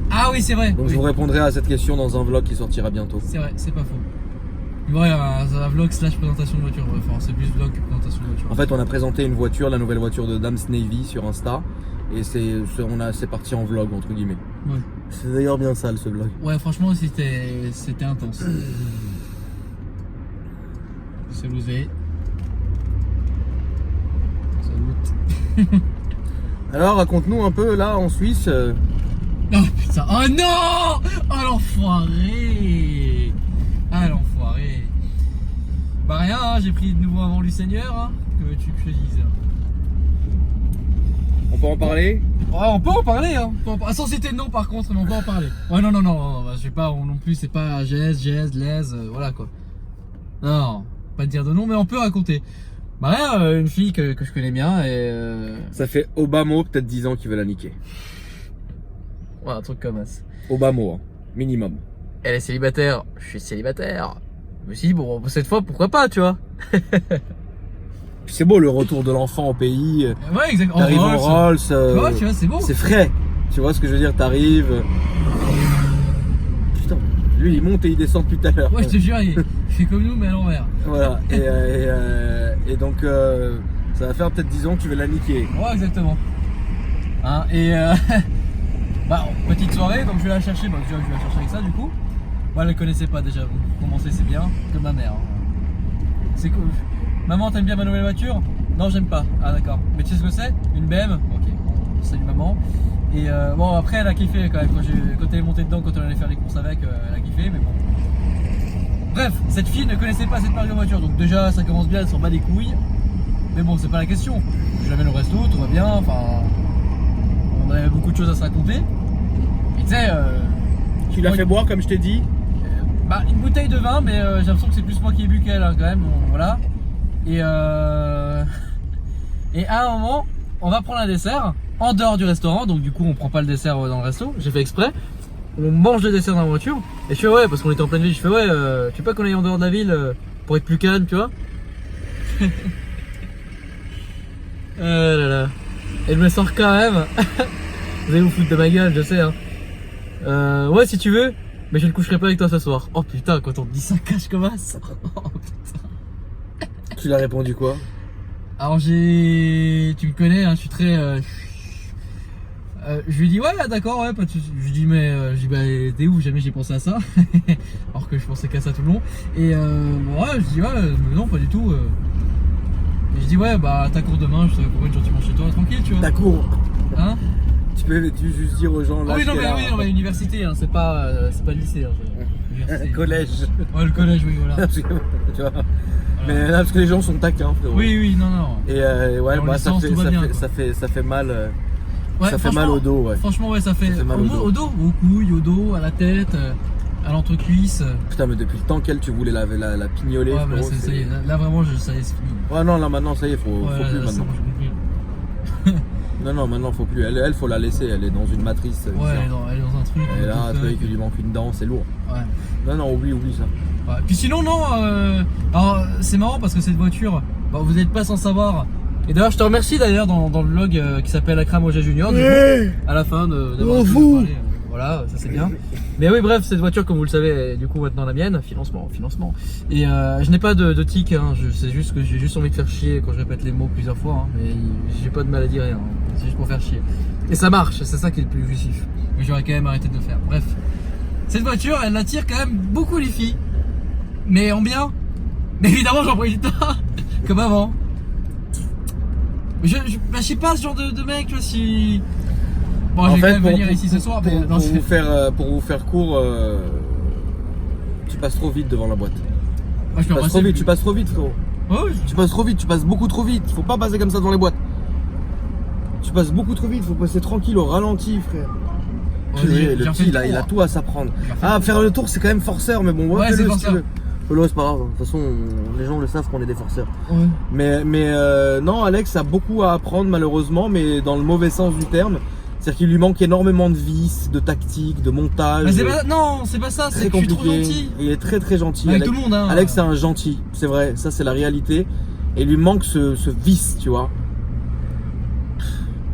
Ah oui, c'est vrai. Donc je vous répondrai à cette question dans un vlog qui sortira bientôt. C'est vrai, c'est pas faux. Ouais, un vlog slash présentation de voiture. Enfin, c'est plus vlog que présentation de voiture. En fait, on a présenté une voiture, la nouvelle voiture de Dams Navy sur Insta. Et c'est parti en vlog entre guillemets. Ouais. C'est d'ailleurs bien sale ce vlog. Ouais, franchement, c'était intense. C'est lousé. Salut. Alors, raconte-nous un peu là en Suisse. Oh putain, oh non! Oh l'enfoiré! Ah l'enfoiré! Bah rien, hein, j'ai pris de nouveau avant du Seigneur, hein, que veux-tu que je dise? On peut en parler? Ouais, on peut en parler, hein. Sans citer de nom par contre, mais on peut en parler. Ouais, non, je vais pas non plus, c'est pas Jez, Les, voilà quoi. Non, pas de dire de nom, mais on peut raconter. Bah rien, une fille que je connais bien et. Ça fait Obama, peut-être 10 ans qu'il veut la niquer. Ouais, un truc comme ça. Obama, hein, minimum. Elle est célibataire, je suis célibataire. Je me suis dit, bon, cette fois, pourquoi pas, tu vois. C'est beau le retour de l'enfant au pays. Ouais, exactement. T'arrives en Rolls. Ouais, tu vois, c'est beau. C'est frais. Tu vois ce que je veux dire, t'arrives. Putain, lui il monte et il descend depuis tout à l'heure. Ouais, je te jure, il fait comme nous, mais à l'envers. Voilà. Et donc, ça va faire peut-être 10 ans que tu veux la niquer. Ouais, exactement. Hein, bah, petite soirée, donc je vais la chercher. Bah, je vais la chercher avec ça, du coup. Moi, elle ne connaissait pas déjà. Pour commencer, c'est bien. Comme ma mère. C'est cool. Maman, t'aimes bien ma nouvelle voiture? Non, j'aime pas. Ah, d'accord. Mais tu sais ce que c'est? Une BM? Ok. Salut maman. Et bon, après, elle a kiffé quand même. Quand elle est montée dedans, quand on allait faire les courses avec, elle a kiffé, mais bon. Bref, cette fille ne connaissait pas cette marque de voiture, donc déjà, ça commence bien, elle s'en bat les couilles. Mais bon, c'est pas la question. Je l'amène au resto, tout va bien, enfin. On avait beaucoup de choses à se raconter. Et tu sais. Tu l'as fait boire, comme je t'ai dit. Bah, une bouteille de vin, mais j'ai l'impression que c'est plus moi qui ai bu qu'elle, hein, quand même. Bon, voilà. Et à un moment, on va prendre un dessert en dehors du restaurant, donc du coup, on prend pas le dessert dans le resto. J'ai fait exprès. On mange le dessert dans la voiture. Et je fais ouais, parce qu'on était en pleine ville. Je fais ouais, tu sais pas qu'on aille en dehors de la ville pour être plus calme, tu vois. Là là. Et je me sors quand même. Vous allez vous foutre de ma gueule, je sais, hein. Ouais, si tu veux, mais je ne coucherai pas avec toi ce soir. Oh putain, quand on te dit ça cache comme as. Oh putain. Tu l'as répondu quoi? Alors tu me connais, hein, je suis très. Je lui dis ouais, d'accord, ouais, pas de soucis. Je lui dis bah t'es où? Jamais j'ai pensé à ça. Alors que je pensais qu'à ça tout le long. Et ouais, je dis ouais, non, pas du tout. Et je dis ouais, bah ta cour demain, je te recommande gentiment chez toi, tranquille, tu vois. Ta cour. Hein? Tu peux juste dire aux gens là. Ah oui, non, mais université, hein, c'est pas le lycée. Hein, collège. Ouais, le collège, oui, voilà. Tu vois. Voilà. Mais là, parce que les gens sont taquins, frérot. Oui, non. Et ouais, bah, ça fait mal. Ouais, ça fait mal au dos, ouais. Franchement, ouais, ça fait mal au dos, aux couilles, au dos, à la tête, à l'entrecuisse. Putain, mais depuis le temps qu'elle, tu voulais la pignoler. Ouais, bah là, ça y est, là vraiment, ça y est, c'est fini. Ouais, non, là maintenant, ça y est, faut Ouais, plus là, maintenant. Non, maintenant, faut plus. Elle, faut la laisser, elle est dans une matrice. Ouais, elle est dans un truc. Et là, tu vois qu'il lui manque une dent, c'est lourd. Ouais. Non, oublie ça. Ouais. Puis sinon, non, alors c'est marrant parce que cette voiture, bah, vous n'êtes pas sans savoir. Et d'ailleurs, je te remercie d'ailleurs dans le vlog qui s'appelle Akram Oja Junior, du coup, à la fin d'avoir parlé. Voilà, ça c'est bien. Mais oui, bref, cette voiture, comme vous le savez, est du coup maintenant la mienne, financement. Et je n'ai pas de tic, hein, c'est juste que j'ai juste envie de faire chier quand je répète les mots plusieurs fois, hein, mais j'ai pas de maladie, rien, hein, c'est juste pour faire chier. Et ça marche, c'est ça qui est le plus jouissif. Mais j'aurais quand même arrêté de le faire. Bref, cette voiture, elle attire quand même beaucoup les filles, mais en bien. Mais évidemment, j'en profite pas, comme avant. Je sais pas ce genre de mec, tu vois, si. Bon, en je vais fait, quand même venir ici ce soir, mais pour vous faire court, tu passes trop vite devant la boîte. Moi, je Tu passes trop vite, frérot. Oh, oui. Tu passes trop vite, tu passes beaucoup trop vite. Faut pas passer comme ça devant les boîtes. Tu passes beaucoup trop vite, faut passer tranquille au ralenti, frère. Ouais, le petit, il a tout à s'apprendre. Ah, faire le tour, c'est quand même forceur, mais bon, ouais, c'est fais-le forceur. si tu veux. Fais-le, c'est pas grave. De toute façon, les gens le savent qu'on est des forceurs. Ouais. Mais non, Alex a beaucoup à apprendre, malheureusement, mais dans le mauvais sens du terme. C'est-à-dire qu'il lui manque énormément de vis, de tactique, de montage. Non, c'est pas ça, c'est que je suis trop gentil. Il est très très gentil. Avec Alex, tout le monde, hein. Alex, c'est un gentil, c'est vrai, ça c'est la réalité. Et il lui manque ce vice, tu vois.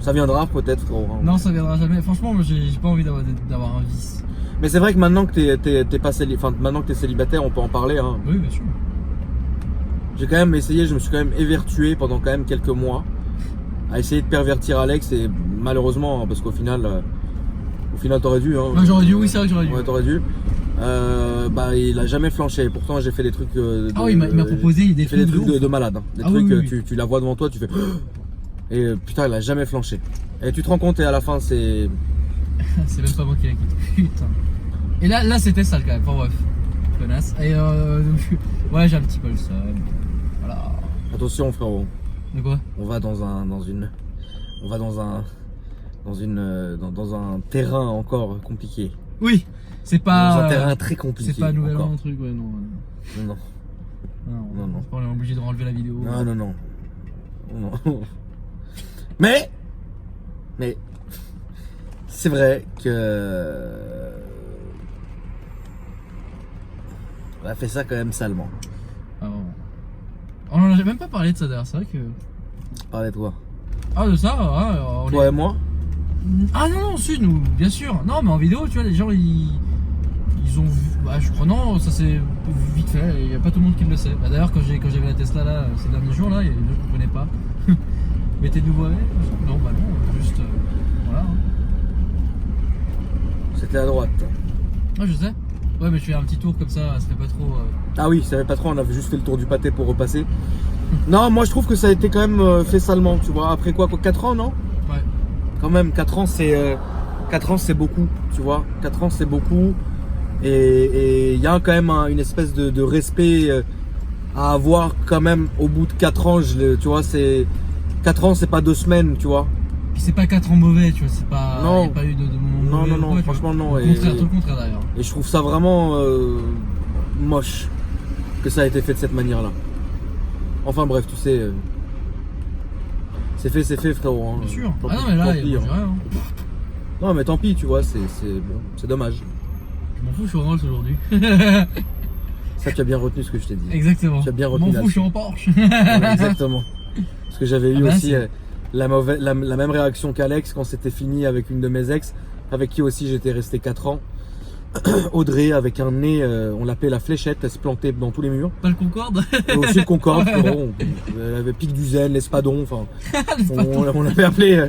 Ça viendra peut-être. Non, ça viendra jamais. Franchement, moi, j'ai pas envie d'avoir un vice. Mais c'est vrai que maintenant que maintenant que t'es célibataire, on peut en parler. Hein. Oui, bien sûr. J'ai quand même essayé, je me suis quand même évertué pendant quand même quelques mois à essayer de pervertir Alex et malheureusement, parce qu'au final t'aurais dû. Hein, bah, j'aurais dû, oui, c'est vrai que j'aurais dû. Ouais, t'aurais dû. Bah, il a jamais flanché. Pourtant, j'ai fait des trucs. Ah oui, il m'a proposé des trucs de malade. Hein. Des trucs, oui. Tu la vois devant toi, tu fais. Et putain, il a jamais flanché. Et tu te rends compte, et à la fin, c'est. C'est même pas moi qui l'ai quitté. Putain. Et là c'était sale quand même. Enfin bref. Connasse. Et donc, ouais, j'ai un petit peu le seum. Voilà. Attention, frérot. De quoi? On va dans un terrain encore compliqué. Oui. C'est pas. Dans un terrain très compliqué. C'est pas nouvel an, un truc, ouais, non. Non. On est obligé de renlever la vidéo. Non. Mais c'est vrai que on a fait ça quand même salement. Ah bon. On en a même pas parlé de ça d'ailleurs, c'est vrai que. Parlez de toi. Ah de ça, ouais. Toi et moi. Ah non, si, nous, bien sûr. Non, mais en vidéo, tu vois, les gens ils ont vu. Bah, je crois, non, ça c'est vite fait. Il n'y a pas tout le monde qui le sait. Bah, d'ailleurs, quand j'avais la Tesla là, ces derniers jours là, il y a des gens que je ne connais pas. Mettez de nouveau avec. Non, bah non, juste. Voilà. C'était à droite. Ah, je sais. Ouais, mais je fais un petit tour comme ça fait pas trop. Ah oui, ça fait pas trop, on avait juste fait le tour du pâté pour repasser. Non, moi je trouve que ça a été quand même fait salement, tu vois. Après quoi 4 ans, non? Ouais. quand même, 4 ans c'est 4 ans c'est beaucoup, tu vois. 4 ans c'est beaucoup. Et il y a quand même une espèce de respect à avoir quand même au bout de 4 ans. Tu vois, 4 ans c'est pas 2 semaines, tu vois. Puis c'est pas 4 ans mauvais, tu vois, c'est pas. Non. Y a pas eu de moment mauvais. Non, quoi, franchement non. Tout le contraire d'ailleurs. Et je trouve ça vraiment moche que ça a été fait de cette manière-là. Enfin bref, tu sais, c'est fait frérot. Hein. Bien sûr. Tant Ah non pis, mais là, tant il pis, y a hein. rien. Non mais tant pis, tu vois, c'est dommage. Je m'en fous, je suis en Rolls aujourd'hui. Ça, tu as bien retenu ce que je t'ai dit. Exactement. Tu as bien Je retenu m'en fous, je suis là-dessus. en Porsche. Ouais, exactement. Parce que j'avais eu bah, aussi c'est- la même réaction qu'Alex quand c'était fini avec une de mes ex, avec qui aussi j'étais resté 4 ans. Audrey, avec un nez, on l'appelait la fléchette, elle se plantait dans tous les murs. Pas le Concorde. Aussi le Concorde, frérot, elle avait pic du zen, l'espadon, enfin, L'espadon. on l'avait appelé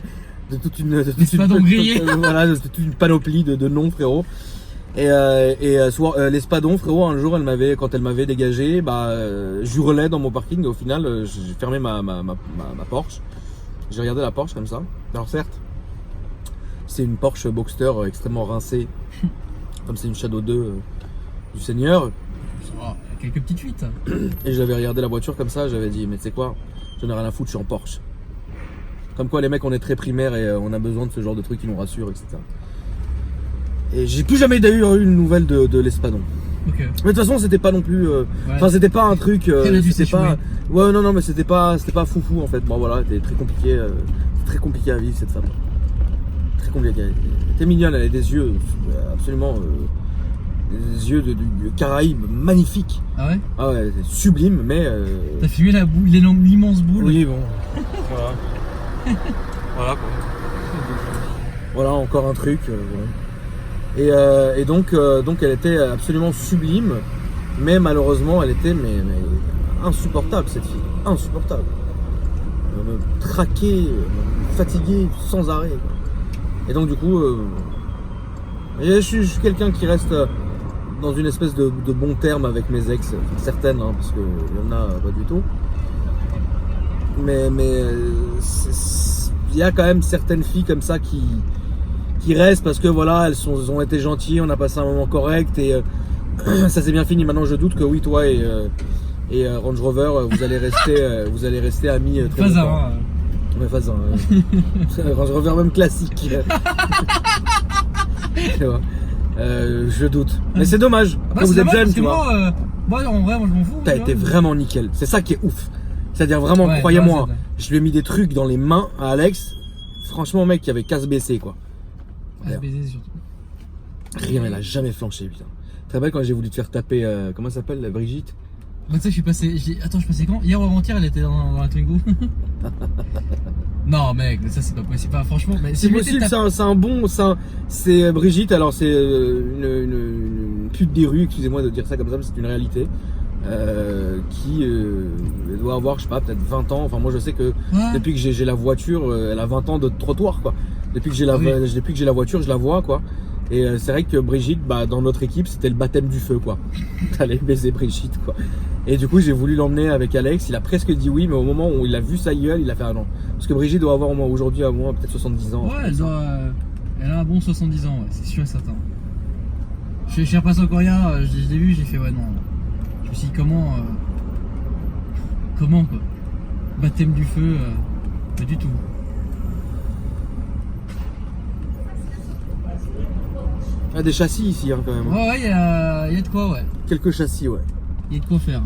de toute une, L'espadon grillé. voilà, de toute une panoplie de noms, frérot. Et l'espadon, frérot, un jour, quand elle m'avait dégagé, j'hurlais dans mon parking. Et au final, j'ai fermé ma Porsche. J'ai regardé la Porsche comme ça. Alors certes, c'est une Porsche Boxster extrêmement rincée, comme c'est une Shadow 2 du Seigneur. Oh, quelques petites fuites. Et j'avais regardé la voiture comme ça, j'avais dit, mais tu sais quoi, j'en ai rien à foutre, je suis en Porsche. Comme quoi, les mecs, on est très primaires et on a besoin de ce genre de trucs qui nous rassurent, etc. Et j'ai plus jamais d'ailleurs eu une nouvelle de l'espadon. Ok. Mais de toute façon, c'était pas non plus. Ouais. Enfin, c'était pas un truc. Elle a dû C'était pas. s'échouer. Ouais, non, mais c'était pas foufou en fait. Bon, voilà, c'était très compliqué. Très compliqué à vivre cette femme. Très compliqué. Elle était mignonne, elle avait des yeux absolument. Des yeux de Caraïbes magnifiques. Ah ouais. Ah ouais, c'est sublime, mais. T'as filmé la boule, l'immense boule. Oui, bon. Voilà. Voilà quoi. Voilà encore un truc. Voilà. Et donc elle était absolument sublime, mais malheureusement elle était mais insupportable cette fille, insupportable. Elle me traquait, me fatiguait sans arrêt. Quoi. Et donc du coup, je suis quelqu'un qui reste dans une espèce de bon terme avec mes ex, enfin, certaines, hein, parce qu'il y en a pas du tout. Mais il y a quand même certaines filles comme ça qui restent parce que voilà, elles ont été gentilles, on a passé un moment correct et ça s'est bien fini. Maintenant je doute que oui, toi et Range Rover, vous allez rester amis très Pas longtemps. un. Ouais, Fazan. Range Rover même classique. Tu vois. Je doute. Mais c'est dommage. Après, vous êtes jeune, tu vois. Moi en vrai, moi je m'en fous. T'as tu été vois. vraiment nickel. C'est ça qui est ouf. C'est-à-dire vraiment, Ouais, croyez-moi, ouais, je lui ai mis des trucs dans les mains à Alex. Franchement, mec, il avait qu'à se baisser, quoi. Ouais, baiser surtout. Rien, elle a jamais flanché, putain. Très bien quand j'ai voulu te faire taper, comment elle s'appelle, la Brigitte. Bah, tu sais, je suis passé. Attends, je passais quand? Hier ou avant-hier, elle était dans la Twingo. Non, mec, mais ça c'est pas possible. Enfin, franchement, mais C'est je m'étais possible, tapé- c'est un bon. C'est Brigitte, alors c'est une pute des rues, excusez-moi de dire ça comme ça, mais c'est une réalité. Qui doit avoir, je sais pas, peut-être 20 ans. Enfin, moi je sais que Ouais. depuis que j'ai la voiture, elle a 20 ans de trottoir, quoi. Depuis que j'ai la, Oui. depuis que j'ai la voiture, je la vois, quoi. Et c'est vrai que Brigitte, dans notre équipe, c'était le baptême du feu, quoi. T'allais baiser Brigitte, quoi. Et du coup, j'ai voulu l'emmener avec Alex. Il a presque dit oui, mais au moment où il a vu sa gueule, il a fait un non. Parce que Brigitte doit avoir au moins aujourd'hui, à moins peut-être 70 ans. Ouais, elle a un bon 70 ans, ouais, c'est sûr et certain. Je suis repassé au Coréen, je l'ai vu, j'ai fait ouais, non. Je me suis dit, comment quoi? Baptême du feu, pas du tout. Il y a des châssis ici, hein, quand même. Ouais, il y a de quoi, ouais. Quelques châssis, ouais. Il y a de quoi faire.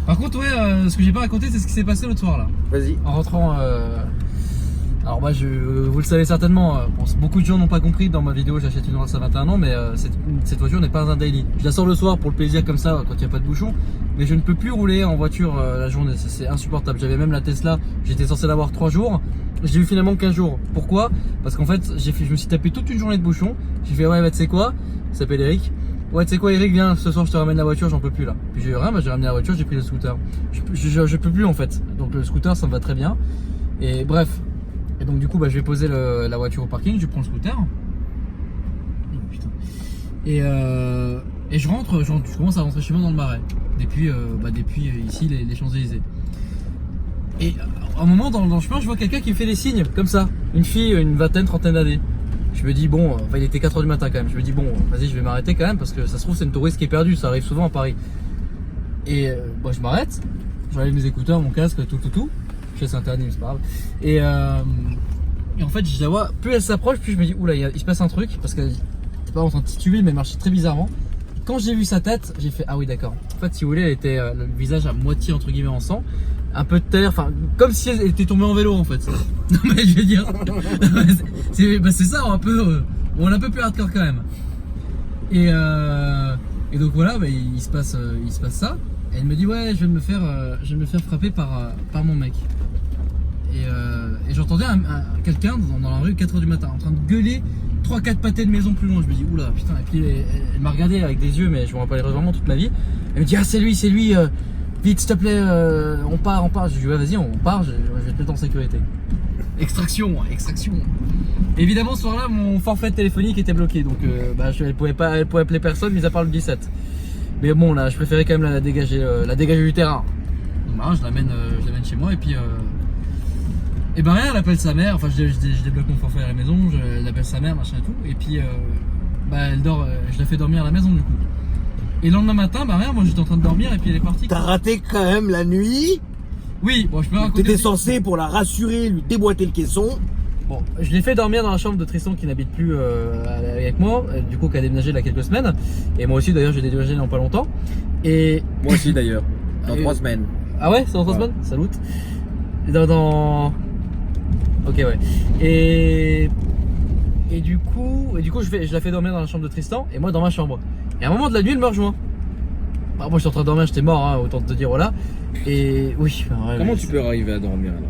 Par contre, ouais, ce que j'ai pas raconté, c'est ce qui s'est passé l'autre soir là. Vas-y. En rentrant, alors moi, vous le savez certainement, bon, beaucoup de gens n'ont pas compris dans ma vidéo, j'achète une Rolls à 21 ans, mais cette voiture n'est pas un daily. Je la sors le soir pour le plaisir comme ça, quand il n'y a pas de bouchon, mais je ne peux plus rouler en voiture la journée, c'est insupportable. J'avais même la Tesla, j'étais censé l'avoir 3 jours, j'ai eu finalement 15 jours. Pourquoi? Parce qu'en fait, je me suis tapé toute une journée de bouchon, j'ai fait ouais, bah, tu sais quoi, il s'appelle Eric. Ouais, tu sais quoi, Eric, viens, ce soir je te ramène la voiture, j'en peux plus là. Puis j'ai eu rien, bah, j'ai ramené la voiture, j'ai pris le scooter. Je peux plus en fait. Donc le scooter, ça me va très bien. Et bref. Et donc du coup, bah, je vais poser la voiture au parking, je prends le scooter. Oh, putain. Et je rentre, je commence à rentrer chez moi dans le Marais. Depuis ici, les Champs-Élysées. Et un moment dans le chemin, je vois quelqu'un qui me fait des signes comme ça. Une fille, une vingtaine, trentaine d'années. Je me dis bon, enfin il était 4h du matin quand même. Je me dis bon, vas-y, je vais m'arrêter quand même parce que ça se trouve c'est une touriste qui est perdue. Ça arrive souvent à Paris. Et bon, je m'arrête. J'enlève mes écouteurs, mon casque, tout. Je sais c'est interdit, mais c'est pas grave. Et en fait, je la vois. Plus elle s'approche, plus je me dis oula, il se passe un truc parce que c'est pas en train de tituber, mais elle marchait très bizarrement. Quand j'ai vu sa tête, j'ai fait ah oui d'accord. En fait, si vous voulez, elle était le visage à moitié entre guillemets en sang, un peu de terre, enfin comme si elle était tombée en vélo en fait. Non mais je veux dire, c'est ça, un peu, on est un peu plus hardcore quand même. Et donc voilà, bah, il se passe ça. Et elle me dit ouais, je vais me faire frapper par mon mec. Et j'entendais quelqu'un dans la rue 4h du matin en train de gueuler 3-4 pâtés de maison plus loin. Je me dis oula putain, et puis elle m'a regardé avec des yeux, mais je me rappellerai vraiment toute ma vie. Elle me dit ah c'est lui, vite s'il te plaît, on part. Je lui dis ouais vas-y on part, je vais te mettre en sécurité. Extraction. Évidemment ce soir-là mon forfait téléphonique était bloqué, donc elle pouvait appeler personne mis à part le 17. Mais bon là je préférais quand même la dégager du terrain. Donc bah, je l'amène chez moi et puis et ben rien, elle appelle sa mère, enfin je débloque mon forfait à la maison, elle appelle sa mère, machin et tout, et puis elle dort, je la fais dormir à la maison du coup. Et le lendemain matin, bah rien, moi j'étais en train de dormir et puis elle est partie. T'as raté quand même la nuit. Oui, bon je peux raconter. T'étais censé pour la rassurer, lui déboîter le caisson. Bon, je l'ai fait dormir dans la chambre de Tristan qui n'habite plus avec moi, du coup qui a déménagé il y a quelques semaines. Et moi aussi d'ailleurs j'ai déménagé dans pas longtemps. Et moi aussi d'ailleurs, dans 3 semaines. Ah ouais, c'est dans 3 semaines. Salut. Dans... Ok ouais. Et du coup je la fais dormir dans la chambre de Tristan et moi dans ma chambre. Et à un moment de la nuit elle me rejoint. Bah, moi je suis en train de dormir, j'étais mort, hein, autant te dire voilà. Et oui. Ouais, comment tu peux arriver à dormir alors?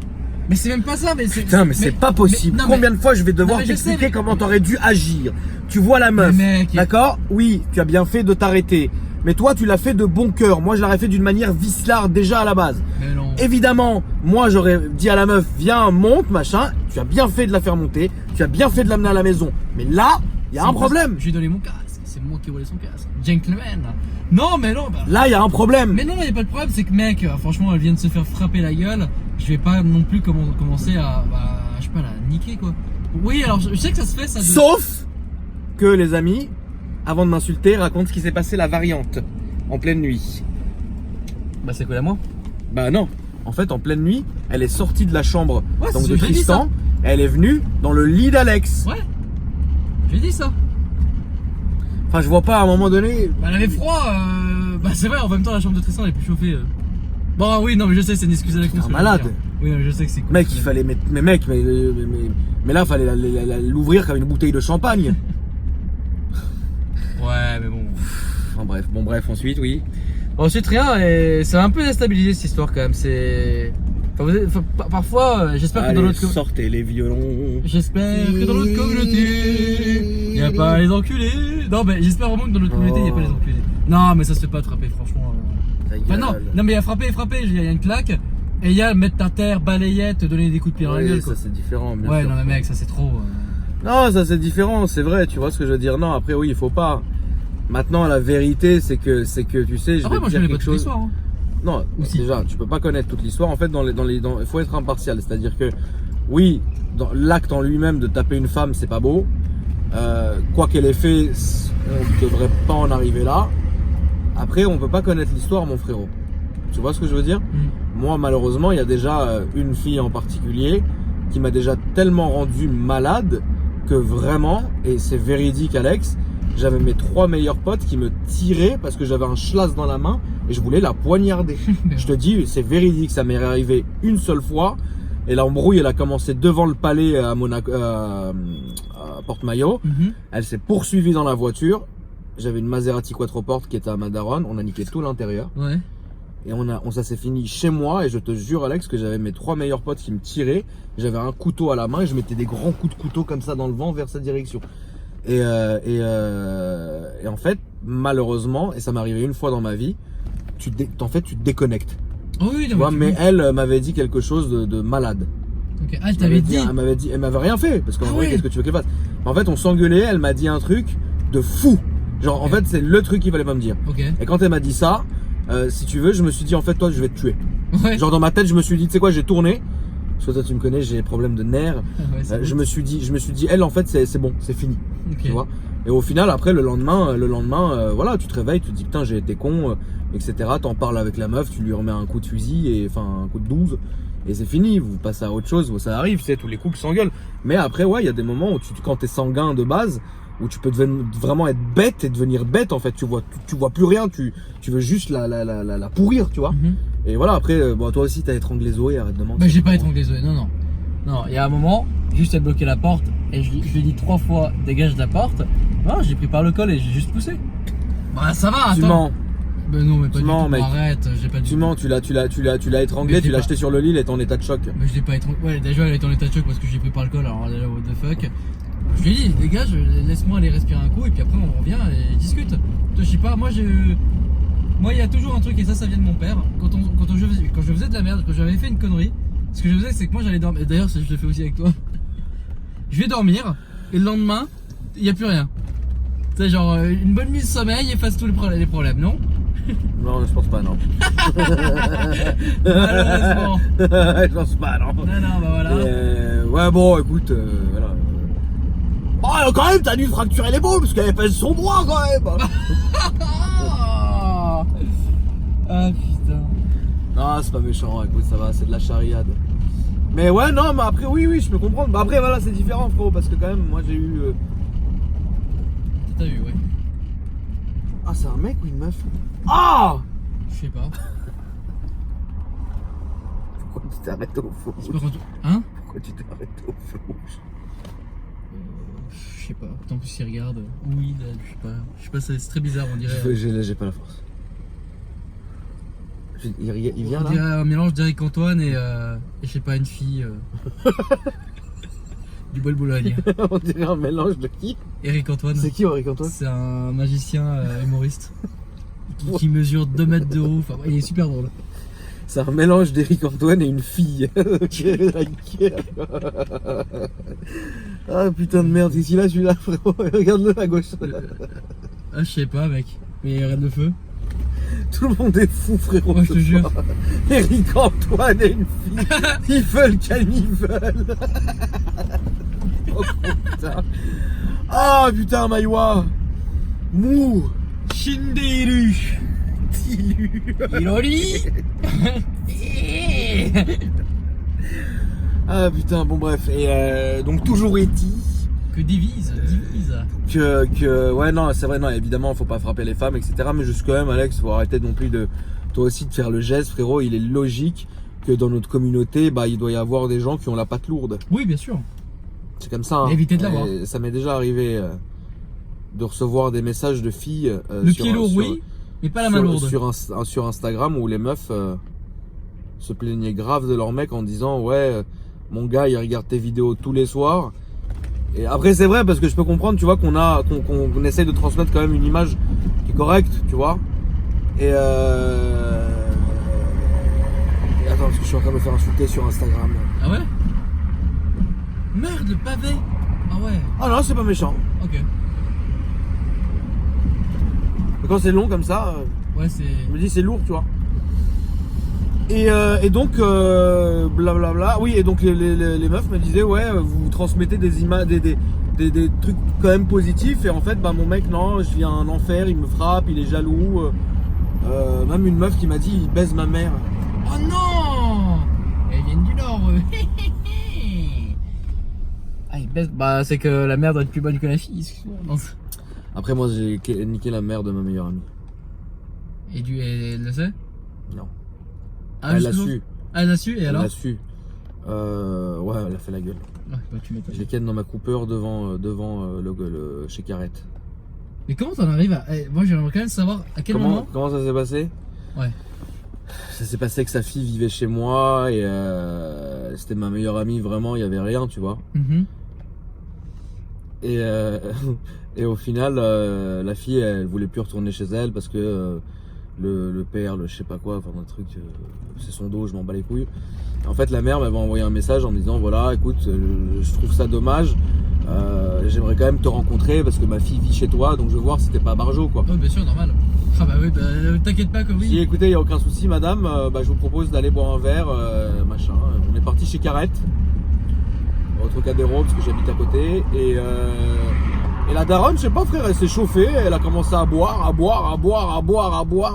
Mais c'est même pas ça, mais c'est. Putain, mais c'est pas possible. Combien de fois je vais devoir t'expliquer comment t'aurais dû agir? Tu vois la meuf, d'accord? Oui, tu as bien fait de t'arrêter. Mais toi, tu l'as fait de bon cœur. Moi, je l'aurais fait d'une manière vicelard déjà à la base. Mais non. Évidemment, moi, j'aurais dit à la meuf, viens, monte, machin. Tu as bien fait de la faire monter. Tu as bien fait de l'amener à la maison. Mais là, il y a un problème. Je lui ai donné mon casque. C'est moi qui ai volé son casque. Gentleman. Non, mais non. Bah... Là, il y a un problème. Mais non, il n'y a pas de problème. C'est que, mec, franchement, elle vient de se faire frapper la gueule. Je vais pas non plus commencer à je sais pas, la niquer, quoi. Oui, alors, je sais que ça se fait, ça. Sauf que, les amis, avant de m'insulter, raconte ce qui s'est passé la variante en pleine nuit. Bah c'est quoi à moi? Bah non. En fait, en pleine nuit, elle est sortie de la chambre donc de Tristan. Elle est venue dans le lit d'Alex. Ouais. J'ai dit ça. Enfin, je vois pas à un moment donné. Bah, elle avait froid. Bah c'est vrai. En même temps, la chambre de Tristan elle est plus chauffée. Bon oui, non mais je sais, c'est une excuse à la con. Un malade. Oui, non, je sais que c'est cool. Mec, il fallait mettre. Mais mec, mais là, fallait l'ouvrir comme une bouteille de champagne. Ouais, mais bon. Enfin, bref, ensuite, oui. Ensuite, rien, et ça m'a un peu déstabilisé cette histoire quand même. C'est. Enfin, parfois, j'espère que dans l'autre communauté. Sortez les violons. J'espère que dans l'autre communauté, il n'y a pas les enculés. Non, mais j'espère vraiment que dans l'autre communauté, il n'y a pas les enculés. Non, mais ça se fait pas attraper, franchement. Enfin, non, mais il y a frapper. Il y a une claque. Et il y a mettre ta terre, balayette, te donner des coups de pied dans la gueule. Ça, c'est différent. Bien ouais, sûr. Non, mais mec, ça c'est trop. Non, ça c'est différent, c'est vrai, tu vois ce que je veux dire. Non, après, oui, il faut pas. Maintenant, la vérité, c'est que tu sais, je vais moi, te dire quelque chose. L'histoire, hein. Non, déjà, tu peux pas connaître toute l'histoire. En fait, il faut être impartial. C'est-à-dire que, oui, dans l'acte en lui-même de taper une femme, c'est pas beau. Quoi qu'elle ait fait, on ne devrait pas en arriver là. Après, on peut pas connaître l'histoire, mon frérot. Tu vois ce que je veux dire? Moi, malheureusement, il y a déjà une fille en particulier qui m'a déjà tellement rendu malade que vraiment, et c'est véridique, Alex, j'avais mes 3 meilleurs potes qui me tiraient parce que j'avais un schlass dans la main et je voulais la poignarder. Je te dis, c'est véridique, ça m'est arrivé une seule fois. Et l'embrouille, elle a commencé devant le palais à Monaco, à Porte-Maillot. Elle s'est poursuivie dans la voiture. J'avais une Maserati Quattroporte qui était à Madaron. On a niqué tout l'intérieur. Ouais. Et ça s'est fini chez moi. Et je te jure, Alex, que j'avais mes 3 meilleurs potes qui me tiraient. J'avais un couteau à la main et je mettais des grands coups de couteau comme ça dans le vent vers cette direction. Et en fait, malheureusement, et ça m'est arrivé une fois dans ma vie, tu te déconnectes. Oh oui, tu vois, mais elle m'avait dit quelque chose de malade. Okay. Ah, elle t'avait dit. Elle m'avait rien fait parce qu'en vrai, qu'est-ce que tu veux qu'elle fasse? En fait, on s'engueulait. Elle m'a dit un truc de fou. Genre, en fait, c'est le truc qu'il fallait pas me dire. Et quand elle m'a dit ça, si tu veux, je me suis dit en fait, toi, je vais te tuer. Genre dans ma tête, je me suis dit, tu sais quoi, j'ai tourné. Parce que toi, tu me connais, j'ai des problèmes de nerfs. Ouais, c'est Je me suis dit, elle, en fait, c'est bon, c'est fini. Ok. Tu vois. Et au final, après, le lendemain, voilà, tu te réveilles, tu te dis, putain, j'ai été con, etc. T'en parles avec la meuf, tu lui remets un coup de fusil, un coup de 12. Et c'est fini, vous passez à autre chose, ça arrive, tu sais, tous les couples s'engueulent. Mais après, ouais, il y a des moments où quand t'es sanguin de base, où tu peux vraiment être bête et devenir bête, en fait. Tu vois plus rien, tu veux juste la pourrir, tu vois. Et voilà, après, bon, toi aussi, t'as étranglé Zoé, arrête de mentir. Bah, j'ai pas étranglé Zoé, non. Non, il y a un moment, juste elle bloquait la porte et je lui ai dit 3 fois dégage de la porte. Non, j'ai pris par le col et j'ai juste poussé. Bah, ça va, attends. Tu mens. Bah, non, mais pas Tu du mens, tout. mec. Arrête, j'ai pas du Tu tout. mens, tu l'as étranglé, Mais tu l'as pas- jeté sur le lit, elle est en état de choc. Mais je l'ai pas étranglé. Ouais, déjà, elle était en état de choc parce que j'ai pris par le col, alors déjà, what the fuck. Je lui ai dit, dégage, laisse-moi aller respirer un coup et puis après on revient et discute. Toi, je sais pas, moi, il y a toujours un truc et ça vient de mon père. Quand je faisais de la merde, quand j'avais fait une connerie, ce que je faisais, c'est que moi j'allais dormir. Et d'ailleurs, je le fais aussi avec toi. Je vais dormir et le lendemain, il n'y a plus rien. Tu sais, genre une bonne nuit de sommeil efface tous les problèmes, non? Non, je pense pas, non. Malheureusement. Je pense pas, non. Non, bah voilà. Ouais, bon, écoute, voilà. Oh, quand même, t'as dû fracturer l'épaule parce qu'elle pèse son bras quand même. Ah putain. Non, c'est pas méchant, écoute, ça va, c'est de la chariade. Mais ouais, non, mais après, oui, je peux comprendre. Bah après, voilà, c'est différent, frérot, parce que quand même, moi j'ai eu. T'as vu, ouais. Ah, c'est un mec ou une meuf? Ah! Je sais pas. Pourquoi tu t'es arrêté au feu C'est pas rouge? quand Hein? Pourquoi tu t'es arrêté au feu rouge? Je sais pas. En plus, il regarde. Oui, là, je sais pas. Je sais pas, c'est très bizarre, on dirait. J'ai pas la force. Il vient On là? dirait un mélange d'Eric Antoine et je sais pas, une fille. Du Bois de Boulogne. On dirait un mélange de qui? Eric Antoine. C'est qui Eric Antoine? C'est un magicien humoriste qui mesure 2 mètres de haut. Enfin, il est super drôle. C'est un mélange d'Eric Antoine et une fille. Ah putain de merde, ici là, celui-là, frérot. Regarde-le à gauche. Ah, je sais pas, mec. Mais reine de feu. Tout le monde est fou, frérot. Ouais, je te jure. Eric Antoine et une fille. Ils veulent qu'elle y veulent. Oh putain. Ah putain, Maïwa. Mou. Shinderu. Tilu. Iloli. Ah putain, bon bref. Et donc toujours est-il Que divise. que ouais, non, c'est vrai, non, évidemment, faut pas frapper les femmes, etc. Mais juste quand même, Alex, faut arrêter non plus de toi aussi de faire le geste, frérot. Il est logique que dans notre communauté, bah, il doit y avoir des gens qui ont la patte lourde. Oui, bien sûr. C'est comme ça. Hein. Évitez de l'avoir. Et ça m'est déjà arrivé de recevoir des messages de filles. Le pied lourd, oui, mais pas la main lourde. Sur Instagram où les meufs se plaignaient grave de leur mec en disant ouais, mon gars, il regarde tes vidéos tous les soirs. Et après c'est vrai parce que je peux comprendre, tu vois, qu'on essaye de transmettre quand même une image qui est correcte, tu vois. Et attends, parce que je suis en train de me faire insulter sur Instagram. Ah ouais? Merde, le pavé. Ah ouais. Ah non, c'est pas méchant. Ok. Mais quand c'est long comme ça, Ouais, c'est. je me dis c'est lourd, tu vois. Et donc blablabla. Oui, et donc les meufs me disaient ouais, vous transmettez des images, des trucs quand même positifs. Et en fait, bah mon mec, non, je vis un enfer, il me frappe, il est jaloux. Même une meuf qui m'a dit il baise ma mère. Oh non! Elles viennent du Nord, eux. Ah, ils baissent. Bah, c'est que la mère doit être plus bonne que la fille, excuse-moi. Non. Après moi j'ai niqué la mère de ma meilleure amie. Et elle le sait? Non. Ah, Elle l'a justement. su. Ah, elle l'a su, et Elle alors? l'a su. Ouais, elle a fait la gueule. Ouais, bah, tu m'étonnes. Je l'ai ken dans ma Cooper devant le chez Carrette. Mais comment t'en arrives à. Moi, j'aimerais quand même savoir à quel moment. Comment ça s'est passé? Ouais. Ça s'est passé que sa fille vivait chez moi et c'était ma meilleure amie, vraiment, il y avait rien, tu vois. Mhm. Et au final, la fille, elle voulait plus retourner chez elle parce que le père, le je sais pas quoi, enfin un truc, c'est son dos, je m'en bats les couilles. En fait, la mère m'avait envoyé un message en me disant voilà, écoute, je trouve ça dommage, j'aimerais quand même te rencontrer parce que ma fille vit chez toi, donc je veux voir si t'es pas à Barjo, quoi. Ouais, bien sûr, normal. Ah bah oui, bah, t'inquiète pas que oui. J'ai dit écoutez, il n'y a aucun souci, madame, bah, je vous propose d'aller boire un verre, machin. On est parti chez Carrette, au Trocadéro, parce que j'habite à côté, et la daronne, je sais pas frère, elle s'est chauffée, elle a commencé à boire,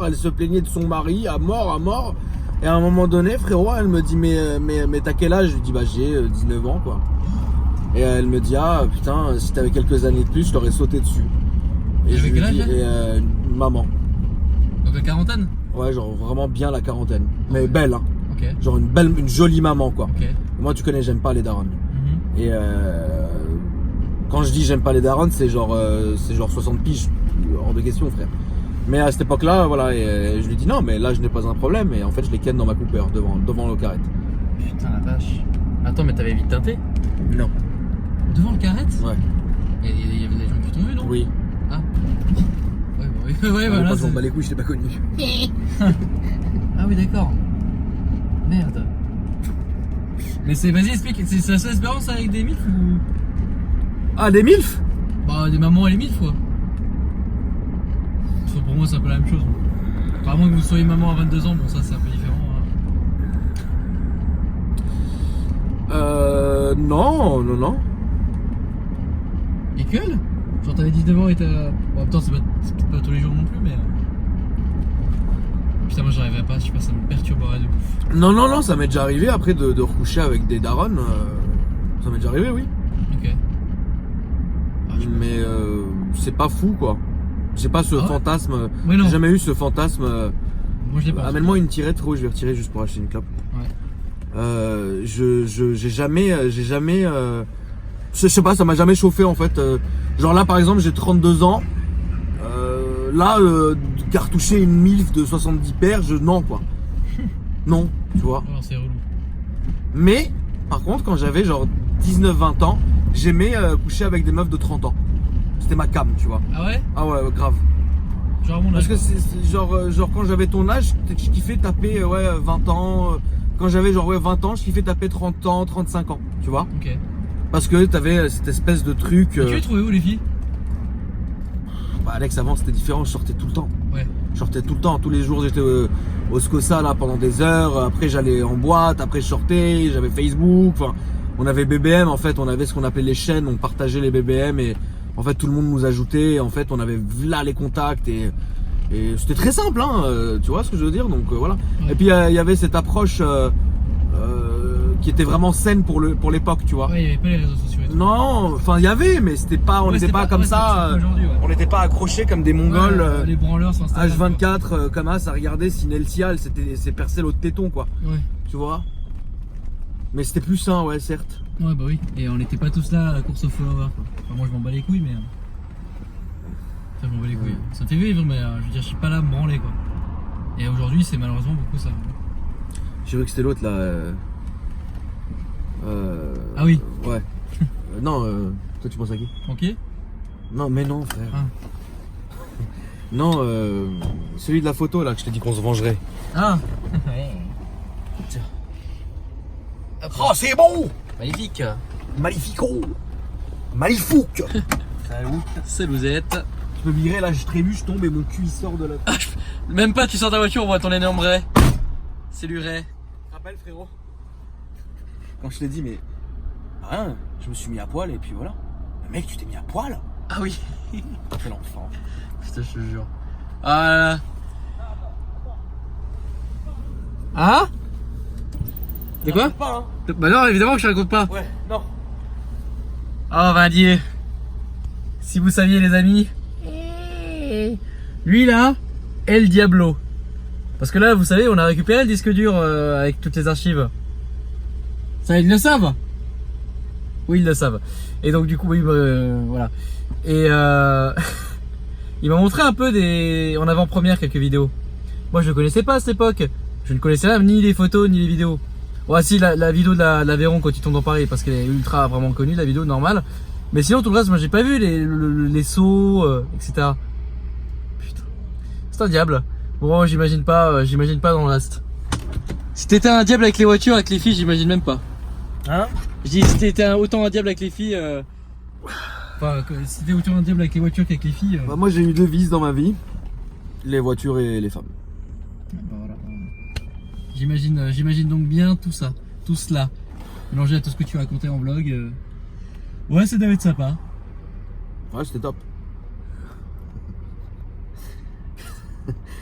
elle se plaignait de son mari, à mort, et à un moment donné, frérot, elle me dit mais t'as quel âge? Je lui dis bah j'ai 19 ans quoi. Et elle me dit ah putain, si t'avais quelques années de plus, je t'aurais sauté dessus. Et je avec lui quel âge, dis, maman. Donc la quarantaine? Ouais, genre vraiment bien la quarantaine, mais belle hein. Ok. Genre une jolie maman quoi. Ok. Moi tu connais, j'aime pas les daronnes. Mhm. Et quand je dis j'aime pas les daronnes, c'est genre 60 piges, hors de question frère. Mais à cette époque-là, voilà, et je lui dis non, mais là je n'ai pas un problème. Et en fait, je les ken dans ma Cooper devant le Carrette. Putain la vache. Attends, mais t'avais vite teinté? Non. Devant le Carrette? Ouais. Il y avait des gens qui t'ont vu, non? Oui. Ah. Ouais, voilà. Moi, je m'en bats les couilles, je t'ai pas connu. Ah oui, d'accord. Merde. Mais vas-y, explique, c'est la seule expérience avec des milfs ou? Ah, des milfs? Bah, des mamans et les milfs, quoi. Parce que pour moi, c'est un peu la même chose. À moins que vous soyez maman à 22 ans, bon, ça c'est un peu différent. Non. Et que elle? Genre, t'avais 19 ans et t'as. Bon, putain, c'est peut-être pas tous les jours non plus, mais. Putain, moi j'arriverais pas, je sais pas, ça me perturberait de ouf. Non, ça m'est déjà arrivé après de recoucher avec des daronnes. Ça m'est déjà arrivé, oui. Ok. Ah, Mais c'est pas fou, quoi. J'ai pas ce fantasme. Oui, non. J'ai jamais eu ce fantasme. Moi je l'ai pas. Amène-moi une tirette, frérot, je vais retirer juste pour acheter une clope. Ouais. J'ai jamais. Je sais pas, ça m'a jamais chauffé en fait. Genre là, par exemple, j'ai 32 ans. Cartoucher une milf de 70 paires, non quoi. Non, tu vois. Alors c'est relou. Mais, par contre, quand j'avais genre 19-20 ans, j'aimais coucher avec des meufs de 30 ans. C'était ma cam, tu vois. Ah ouais? Ah ouais, grave. Genre à mon Parce âge. que c'est genre quand j'avais ton âge, je kiffais taper 20 ans. Quand j'avais genre 20 ans, je kiffais taper 30 ans, 35 ans, tu vois. Ok. Parce que t'avais cette espèce de truc. Tu les trouvais où les filles? Bah Alex, avant c'était différent, je sortais tout le temps. Ouais. Je sortais tout le temps, tous les jours j'étais au Scossa là pendant des heures, après j'allais en boîte, après je sortais, j'avais Facebook, enfin on avait BBM en fait, on avait ce qu'on appelait les chaînes, on partageait les BBM et en fait tout le monde nous ajoutait, en fait on avait là les contacts et c'était très simple hein, tu vois ce que je veux dire, donc voilà. Ouais. Et puis il y avait cette approche qui était vraiment saine pour l'époque, tu vois. Ouais, il y avait pas les réseaux sociaux et tout. Non, enfin il y avait, mais c'était pas, on n'était pas comme ça. On n'était pas accrochés comme des mongols. Les branleurs sur Instagram. H24 comme as à regarder si Nelsia s'est percé l'autre téton quoi. Ouais. Tu vois. Mais c'était plus sain, ouais, certes. Ouais, bah oui. Et on n'était pas tous là à la course au follower quoi. Enfin, moi je m'en bats les couilles, mais. Enfin, je m'en bats les couilles. Ça me fait vivre, mais je veux dire, je suis pas là à me branler quoi. Et aujourd'hui, c'est malheureusement beaucoup ça. J'ai vu que c'était l'autre là. Ah oui. Ouais. Non, toi tu penses à qui? Tranquille? Non, mais non, frère. Ah. Non, celui de la photo là que je t'ai dit qu'on se vengerait. Ah. Tiens. Oh, c'est bon! Magnifique. Magnifico! Magnifique! C'est Louzette. Tu peux virer là, je trémue, je tombe et mon cul il sort de la. Même pas, tu sors ta voiture, on voit ton énorme raie. C'est lui raie. Tu te rappelles, frérot? Quand je t'ai dit, mais. Hein, je me suis mis à poil et puis voilà. Mais mec, tu t'es mis à poil? Ah oui. Quel enfant. Putain, je te jure. Ah là là. Ah? De quoi? Pas, hein? Bah non, évidemment que je raconte pas. Ouais, non. Oh, Vindier. Si vous saviez, les amis. Lui là, El Diablo. Parce que là, vous savez, on a récupéré le disque dur avec toutes les archives. Ça, ils le savent. Oui, ils le savent. Et donc, du coup, oui, voilà. Et il m'a montré un peu en avant-première quelques vidéos. Moi, je ne connaissais pas à cette époque. Je ne connaissais même ni les photos ni les vidéos. Ouais, si, la vidéo de l'Aveyron quand il tombe dans Paris, parce qu'elle est ultra vraiment connue, la vidéo normale. Mais sinon, tout le reste, moi, j'ai pas vu les sauts, etc. Putain. C'est un diable. Bon, j'imagine pas dans Last. Si t'étais un diable avec les voitures, avec les filles, j'imagine même pas. Hein? Je dis, si t'étais autant un diable avec les filles, enfin, si t'étais autant un diable avec les voitures qu'avec les filles. Bah, moi j'ai eu deux vices dans ma vie, les voitures et les femmes. Bah, voilà. J'imagine donc bien tout ça, tout cela, mélangé à tout ce que tu racontais en vlog. Ouais, ça devait être sympa. Ouais, c'était top.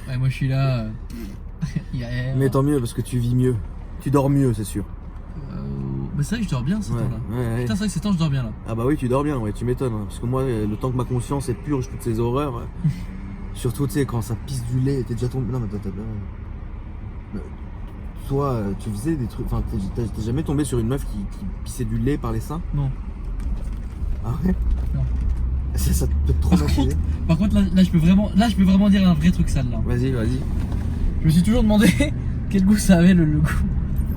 Ouais, moi je suis là. Yeah. Mais tant mieux parce que tu vis mieux. Tu dors mieux, c'est sûr. Bah c'est vrai que je dors bien ces Ouais, temps-là. ouais. Putain, c'est vrai que ces temps je dors bien là. Ah bah oui, tu dors bien, ouais, tu m'étonnes. Parce que moi, le temps que ma conscience est purge toutes ces horreurs, surtout, tu sais, quand ça pisse du lait, t'es déjà tombé. Non, mais toi, tu faisais des trucs. Enfin, t'es jamais tombé sur une meuf qui pissait du lait par les seins? Non. Ah ouais? Non. Ça te peut trop m'inquiéter. Par contre, là, je peux vraiment dire un vrai truc sale là. Vas-y. Je me suis toujours demandé quel goût ça avait le goût.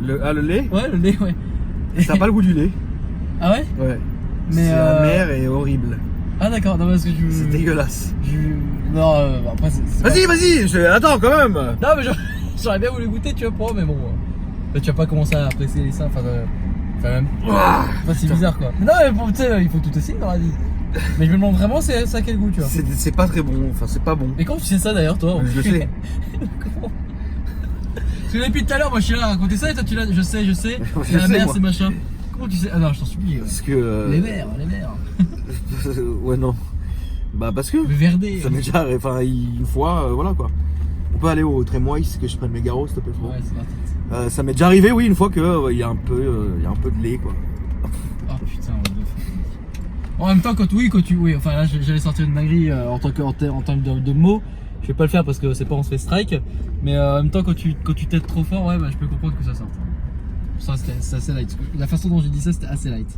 Le lait? Ouais, le lait, ouais. Ça a pas le goût du lait. Ah ouais? Ouais. Mais c'est amer et horrible. Ah d'accord, non parce que C'est dégueulasse. Non, après Vas-y, attends quand même. Non mais j'aurais bien voulu goûter, tu vois, pour mais bon. Là, tu vas pas commencer à apprécier les seins, enfin même. Enfin, c'est bizarre quoi. Non mais bon, tu sais, il faut tout essayer dans la vie. Mais je me demande vraiment ça a quel goût, tu vois. C'est pas très bon, enfin c'est pas bon. Et comment tu sais ça d'ailleurs, toi? Je le sais. Comment? Parce que depuis tout à l'heure, moi je suis là à raconter ça et toi tu l'as. Je sais. Je La sais, merde, moi. c'est machin. Comment tu sais? Ah non, je t'en supplie. Parce que. Les verts. Ouais, non. Bah, parce que. Le verdé. Ça m'est déjà arrivé, enfin, une fois, voilà quoi. On peut aller au Trémois, que je prenne mes garrots, s'il te plaît, frérot. Ouais, c'est parti. Ça m'est déjà arrivé, oui, une fois que il y a un peu de lait, quoi. Oh putain, en même temps, oui, enfin là j'allais sortir une dinguerie en tant de mots. Je vais pas le faire parce que c'est pas on se fait strike. Mais en même temps, quand tu t'aides trop fort, ouais, bah je peux comprendre que ça sorte. Ça c'est assez light. La façon dont j'ai dit ça, c'était assez light.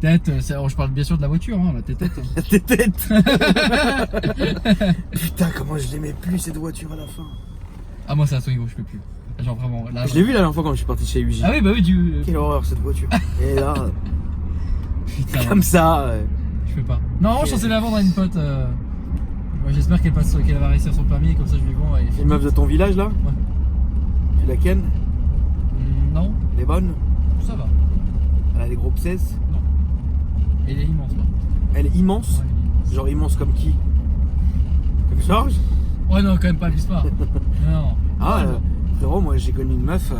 Tête, je parle bien sûr de la voiture, hein, la tête. La tête. Putain, comment je l'aimais plus cette voiture à la fin. Ah, moi c'est à Swingo, je peux plus. Genre vraiment. Là, Je l'ai vu la dernière fois quand je suis parti chez UJ. Ah oui, bah oui, Quelle horreur cette voiture. Et là, putain, comme ça. je peux pas. Non, je suis censé la vendre à une pote. Ouais, j'espère qu'elle va réussir son permis et comme ça je lui vends. Une meuf de ton village là? Ouais. Tu la ken? Non, Elle est bonne? ça va. Elle a des gros psès? Non. Elle est immense, là. Elle est immense? Ouais, Genre immense comme qui? Comme Georges? ouais, non, quand même pas, abuse pas. Non. Ah, frérot, moi j'ai connu une meuf,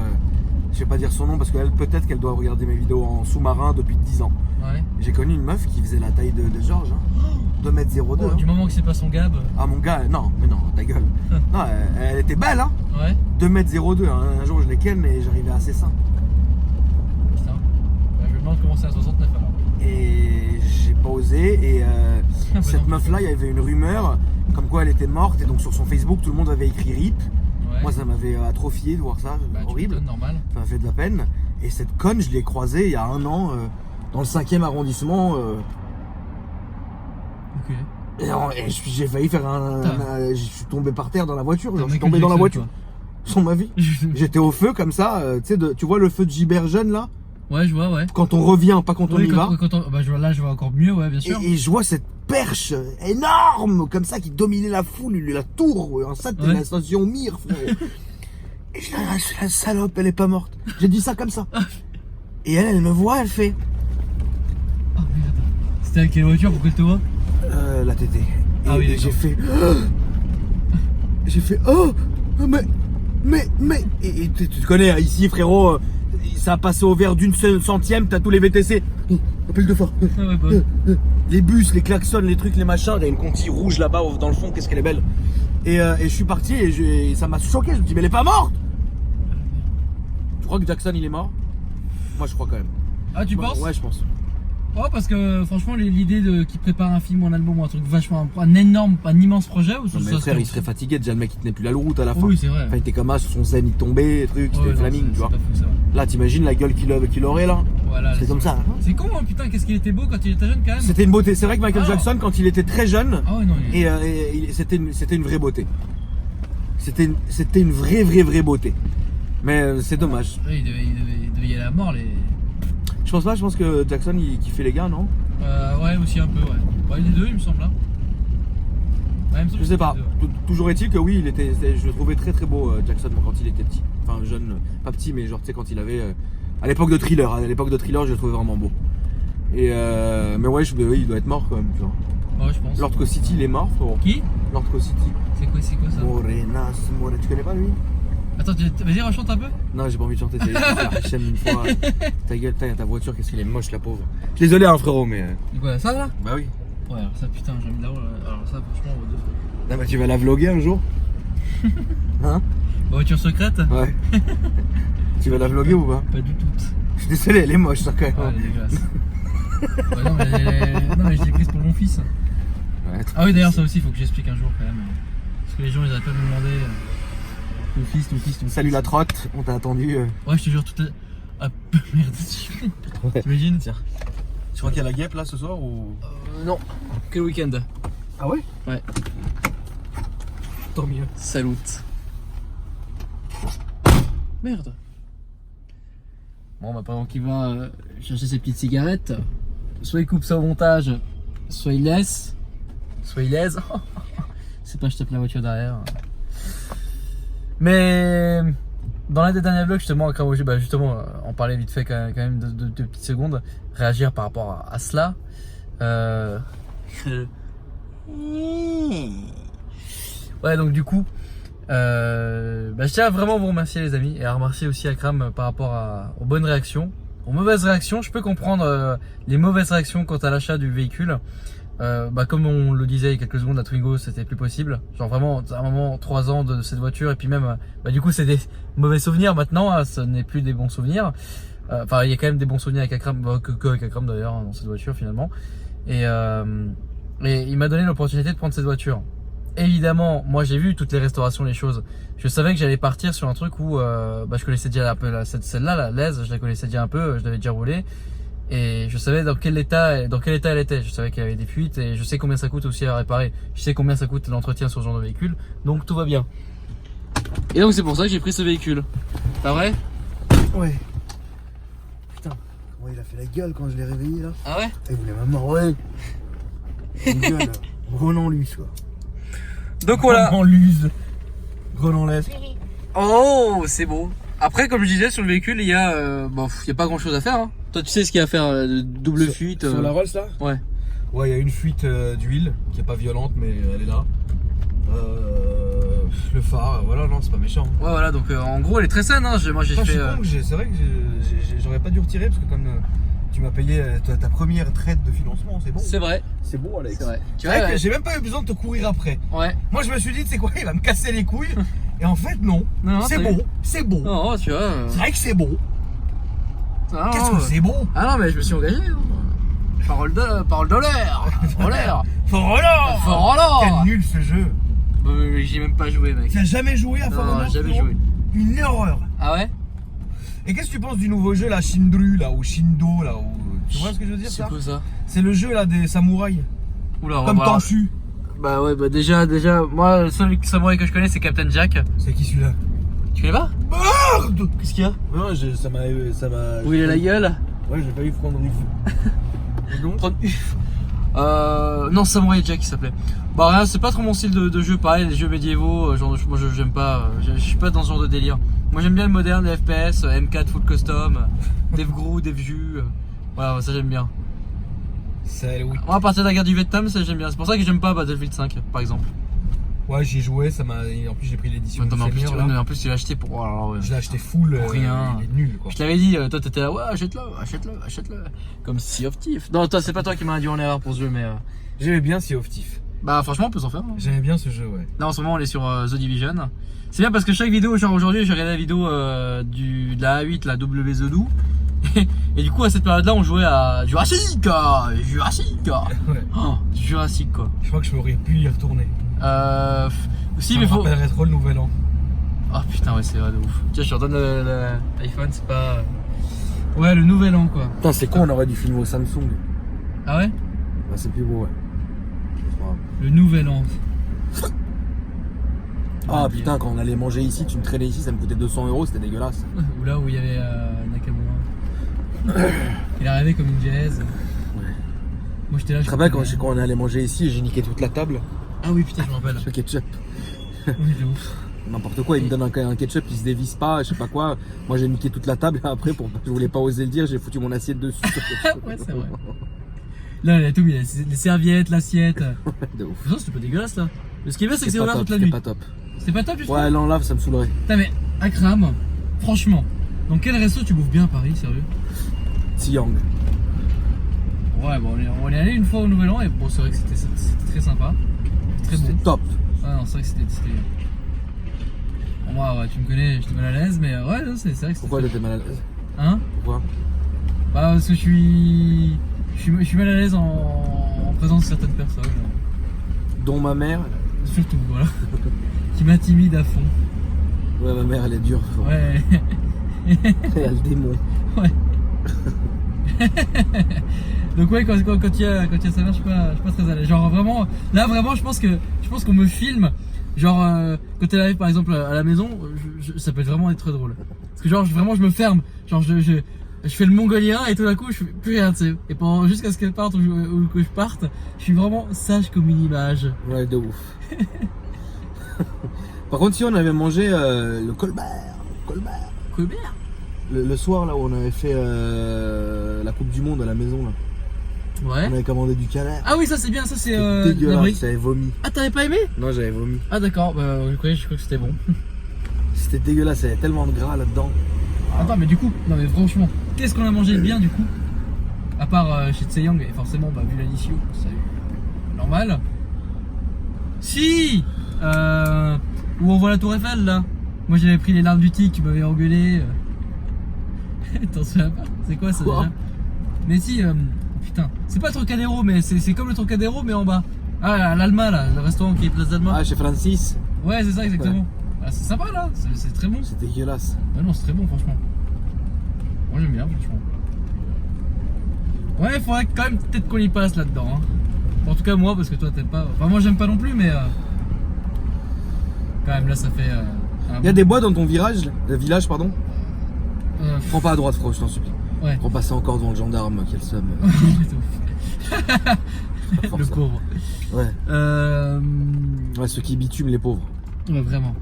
je vais pas dire son nom parce qu'elle peut-être qu'elle doit regarder mes vidéos en sous-marin depuis 10 ans. Ouais. J'ai connu une meuf qui faisait la taille de Georges, hein. 2m02. Oh, Hein. du moment que c'est pas son gab. Ah mon gars, non, mais non, ta gueule. Non, elle était belle, hein. Ouais. 2m02, hein. Un jour je l'ai ken et j'arrivais à ses seins. Putain. Bah, je me demande comment c'est à 69 alors. Et j'ai pas osé et bah cette non. meuf là, il y avait une rumeur comme quoi elle était morte et donc sur son Facebook tout le monde avait écrit RIP. Ouais. Moi ça m'avait atrophié de voir ça, Bah, horrible. tu m'étonnes, normal. Ça m'a fait de la peine. Et cette conne, je l'ai croisée il y a 1 an dans le 5e arrondissement. Ok. Et j'ai failli faire je suis tombé par terre dans la voiture. Genre, je suis Michael tombé dans la Jackson, voiture. Sans ma vie. J'étais au feu comme ça. Tu vois le feu de Giberjeune là? Ouais, je vois, ouais. Quand on revient, pas quand on Oui, y va. bah, je vois encore mieux, ouais, bien sûr. Et je vois cette perche énorme comme ça qui dominait la foule, la tour, en ça, Ouais. la station Mire, frérot. Et je la salope, elle est pas morte. J'ai dit ça comme ça. Et elle me voit, elle fait Oh merde. C'était avec quelle voiture pour qu'elle te voit? la tétée. Et, Ah oui, et j'ai d'accord. fait j'ai fait oh mais et tu connais ici frérot, ça a passé au vert d'une centième, t'as tous les VTC. Appelle de fort. Ah ouais, bah. Les bus, les klaxons, les trucs, les machins. Il y a une Conti rouge là-bas dans le fond, qu'est-ce qu'elle est belle. Et je suis parti et ça m'a choqué. Je me dis, mais elle est pas morte. Tu crois que Jackson il est mort? Moi je crois quand même. Ah, tu penses? Ouais, je pense. Oh, parce que franchement, l'idée qu'il prépare un film ou un album ou un truc vachement. Un immense projet ou Non, mais frère, il serait fatigué. Déjà, le mec il tenait plus la route à la fin. Oui, c'est vrai. Enfin, il était comme ça, sur son zen il tombait, truc, c'était Ouais, non, flaming, c'est tu vois. pas fou, ça. Là, t'imagines la gueule qu'il aurait là? Voilà, C'est comme ça. Hein. C'est con, hein, putain, qu'est-ce qu'il était beau quand il était jeune quand même. C'était une beauté. C'est vrai que Michael Ah. Jackson, quand il était très jeune, Ah ouais, non, c'était une vraie beauté. C'était une vraie beauté. Mais c'est dommage. il devait y aller à la mort, les. Je pense pas, je pense que Jackson il kiffait les gars, non? Ouais, aussi un peu, ouais. Ouais, les deux, il me semble. Hein. Ouais, il me semble Je sais que pas. c'était deux. Toujours est-il que oui, je le trouvais très très beau Jackson moi, quand il était petit. Enfin jeune, pas petit mais genre tu sais quand il avait à l'époque de Thriller, je le trouvais vraiment beau. Et mais ouais, oui, il doit être mort quand même, tu vois. Ouais, je pense. Lord City, il est mort, frérot. Qui? Lord City. C'est quoi ça? Morenas, tu connais pas lui? Attends, vas-y, rechante un peu. Non, j'ai pas envie de chanter, c'est chaîne une fois. Ta gueule, t'as ta voiture, qu'est-ce qu'il est moche la pauvre. Je suis désolé hein frérot mais. Quoi, ça là? Bah oui. Ouais, alors ça, putain, j'aime bien. Alors ça, franchement, on va deux. Non, bah tu vas la vlogger un jour? Hein? Voiture secrète? Ouais. Tu vas la vlogger ou pas? Pas du tout. Je suis désolé, elle est moche ça quand même. Ouais, elle est dégueulasse. Ouais, non, mais je l'ai prise pour mon fils. Ouais, Ah oui, d'ailleurs, ça aussi, il faut que j'explique un jour quand même. Parce que les gens, ils arrêtent pas de me demander ton fils. Salut la trotte, on t'a attendu. Ouais, je te jure, tout est. Ah, merde, Ouais. t'imagines? Tiens. Tu crois qu'il y a la guêpe là ce soir ou. Non, que le week-end. Ah ouais? Ouais. Tant mieux. Salut. Merde. Bon, bah pendant qu'il va chercher ses petites cigarettes, soit il coupe ça au montage, soit il laisse, soit il laisse. C'est pas je tape la voiture derrière. Mais dans l'un des derniers vlogs, justement, on parlait vite fait quand même de petites secondes, réagir par rapport à cela. Ouais, donc du coup, je tiens à vraiment vous remercier les amis et à remercier aussi Akram par rapport aux bonnes réactions, aux mauvaises réactions. Je peux comprendre les mauvaises réactions quant à l'achat du véhicule. Comme on le disait il y a quelques secondes, la Twingo c'était plus possible. Genre vraiment, à un moment 3 ans de cette voiture et puis même, du coup c'est des mauvais souvenirs maintenant, hein, ce n'est plus des bons souvenirs. Enfin, il y a quand même des bons souvenirs avec Akram, que avec Akram d'ailleurs hein, dans cette voiture finalement. Et il m'a donné l'opportunité de prendre cette voiture. Évidemment, moi j'ai vu toutes les restaurations, les choses. Je savais que j'allais partir sur un truc où je connaissais déjà un peu celle-là, la Lez, je la connaissais déjà un peu, je l'avais déjà roulée. Et je savais dans quel état elle était. Je savais qu'il y avait des fuites et je sais combien ça coûte aussi à réparer. Je sais combien ça coûte l'entretien sur ce genre de véhicule. Donc tout va bien. Et donc c'est pour ça que j'ai pris ce véhicule. Pas vrai? Ouais. Putain, comment il a fait la gueule quand je l'ai réveillé là. Ah ouais? Il voulait maman, ouais. Une gueule, Roland Luce quoi. Donc voilà. Roland Luz. Roland Lez. Oh, c'est beau. Après, comme je disais, sur le véhicule, il y a pas grand chose à faire. Hein. Toi, tu sais ce qu'il y a à faire, double fuite. Sur la Rolls là? Ouais. Ouais, il y a une fuite d'huile qui est pas violente, mais elle est là. Le phare, voilà, non, c'est pas méchant. Ouais, voilà, donc en gros, elle est très saine. Hein. Moi, j'ai fait. C'est vrai que j'aurais pas dû retirer parce que comme tu m'as payé ta première traite de financement, c'est bon. C'est vrai. C'est bon, Alex. C'est vrai. Tu vois, j'ai même pas eu besoin de te courir après. Ouais. Moi, je me suis dit, c'est quoi, il va me casser les couilles. Et en fait, non. C'est bon, c'est bon. Non, tu vois. C'est vrai que c'est bon. Ah, qu'est-ce que c'est bon? Ah non, mais je me suis engagé. Hein. Parole d'honneur. Roller. For Honor. Quel nul ce jeu. J'ai même pas joué, mec. Tu as jamais joué à For Honor? Non, jamais joué. Une horreur. Ah ouais? Et qu'est-ce que tu penses du nouveau jeu là, Shindru là, ou Shindo là, tu vois ce que je veux dire? C'est quoi ça? C'est le jeu là des samouraïs. Oula, comme Tenchu. Bah ouais, déjà, moi, le seul samouraï que je connais, c'est Captain Jack. C'est qui celui-là? Tu connais pas? Merde! Qu'est-ce qu'il y a? Non, ça m'a. Où il a la gueule? Ouais, j'ai pas eu prendre Uf. Prendre Uf. Non, Samurai Jack il s'appelait. Bah rien, c'est pas trop mon style de jeu, pareil, les jeux médiévaux, moi j'aime pas, je suis pas dans ce genre de délire. Moi j'aime bien le moderne, les FPS, M4 full custom, DevGru, DevJu, voilà, ça j'aime bien. Oui. Moi à partir de la guerre du Vietnam, ça j'aime bien, c'est pour ça que j'aime pas Battlefield 5 par exemple. Ouais, j'y ai joué, ça m'a. En plus, j'ai pris l'édition. En plus, tu l'as acheté pour. Alors, je l'ai acheté full. Pour rien. Il est nul, quoi. Je t'avais dit, toi t'étais là, ouais, achète-le. Comme Sea of Thieves. Non, toi, c'est pas toi qui m'as induit en erreur pour ce jeu, mais. J'aimais bien Sea of Thieves. Bah, franchement, on peut s'en faire. Hein. J'aimais bien ce jeu, ouais. Là, en ce moment, on est sur The Division. C'est bien parce que chaque vidéo, genre aujourd'hui, j'ai regardé la vidéo de la A8, la WZO. Et du coup, à cette période-là, on jouait à Jurassic. Ouais. Oh, Jurassic, quoi. Je crois que je m'aurais pu y retourner. Si, ça mais me faut. rappellerait trop le nouvel an. Oh putain, ouais, c'est vrai de ouf. Tiens, je te redonne l'iPhone, c'est pas. Ouais, le nouvel an, quoi. Putain, c'est con, on aurait dû filmer au Samsung. Ah ouais? Bah, c'est plus beau, ouais. Le nouvel an. Ah putain, quand on allait manger ici, tu me traînais ici, ça me coûtait 200 €, c'était dégueulasse. Ou là où il y avait Nakamura. Il est arrivé comme une dièse. Ouais. Moi j'étais là. Je te rappelle quand on allait manger ici, j'ai niqué toute la table. Ah oui, putain, je me rappelle. Le ketchup. Oui, de ouf. N'importe quoi, il me donne un ketchup, il se dévisse pas, je sais pas quoi. Moi j'ai niqué toute la table et après, je voulais pas oser le dire, j'ai foutu mon assiette dessus. Ouais, c'est vrai. Là, il a tout mis, les serviettes, l'assiette. De ouf. Non, c'était pas dégueulasse là. Mais ce qui est bien, c'est que c'est pas ouvert top, toute la c'était nuit. pas top. C'est pas top, justement. Ouais, non, là, ça me saoulerait. Putain, mais Akram, franchement, dans quel resto tu bouffes bien à Paris, sérieux? Siang. Ouais, bon, on est allé une fois au Nouvel An et bon, c'est vrai que c'était très sympa. Très bon. C'était top. Ah non, c'est vrai que c'était. Bon, moi, ouais, tu me connais, j'étais mal à l'aise, mais ouais, non, c'est vrai que c'était. Pourquoi j'étais mal à l'aise? Hein? Pourquoi? Bah, parce que je suis mal à l'aise en présence de certaines personnes. Dont ma mère. Surtout, voilà. Qui m'intimide à fond. Ouais, ma mère, elle est dure. Ouais. Elle a le démon. Ouais. Donc ouais, quand il y a sa mère, je suis pas très à l'aise. Genre vraiment, là vraiment, je pense qu'on me filme. Genre quand elle arrive par exemple à la maison, ça peut vraiment être très drôle. Parce que genre vraiment je me ferme. Genre je fais le mongolien et tout d'un coup je fais plus rien, tu sais. Et pendant jusqu'à ce qu'elle parte ou que je parte, je suis vraiment sage comme une image. Ouais, de ouf. Par contre, si on avait mangé le Colbert. Colbert. Le soir là où on avait fait la Coupe du Monde à la maison là. Ouais. On avait commandé du canard. Ah oui, ça c'est bien, ça c'est dégueulasse, j'avais vomi. Ah, t'avais pas aimé? Non, j'avais vomi. Ah d'accord, bah je crois que c'était bon. C'était dégueulasse, il y avait tellement de gras là-dedans. Attends, mais du coup, non mais franchement, qu'est-ce qu'on a mangé de bien du coup? À part chez Tseyang, et forcément, bah vu l'addition, c'est normal. Si où on voit la tour Eiffel là. Moi j'avais pris les larmes du tic, tu m'avais engueulé. T'en souviens pas? C'est quoi ça déjà? Mais si, putain, c'est pas le Trocadéro, mais c'est comme le Trocadéro, mais en bas. Ah, l'Alma là, le restaurant qui est place d'Alma. Ah, chez Francis. Ouais, c'est ça exactement. Ouais. Ah, c'est sympa là, c'est très bon. C'est dégueulasse. Ouais, non, c'est très bon, franchement. Moi j'aime bien, franchement. Ouais, il faudrait quand même peut-être qu'on y passe là-dedans. Hein. En tout cas, moi, parce que toi t'aimes pas. Enfin, moi j'aime pas non plus, mais. Quand même, là ça fait. Il y a des bois dans ton village, Prends pas à droite, Fro, je t'en supplie. Ouais. Prends passer encore devant le gendarme, quelle somme. Le pauvre. Ouais. Ouais, ceux qui bitument les pauvres. Ouais, vraiment.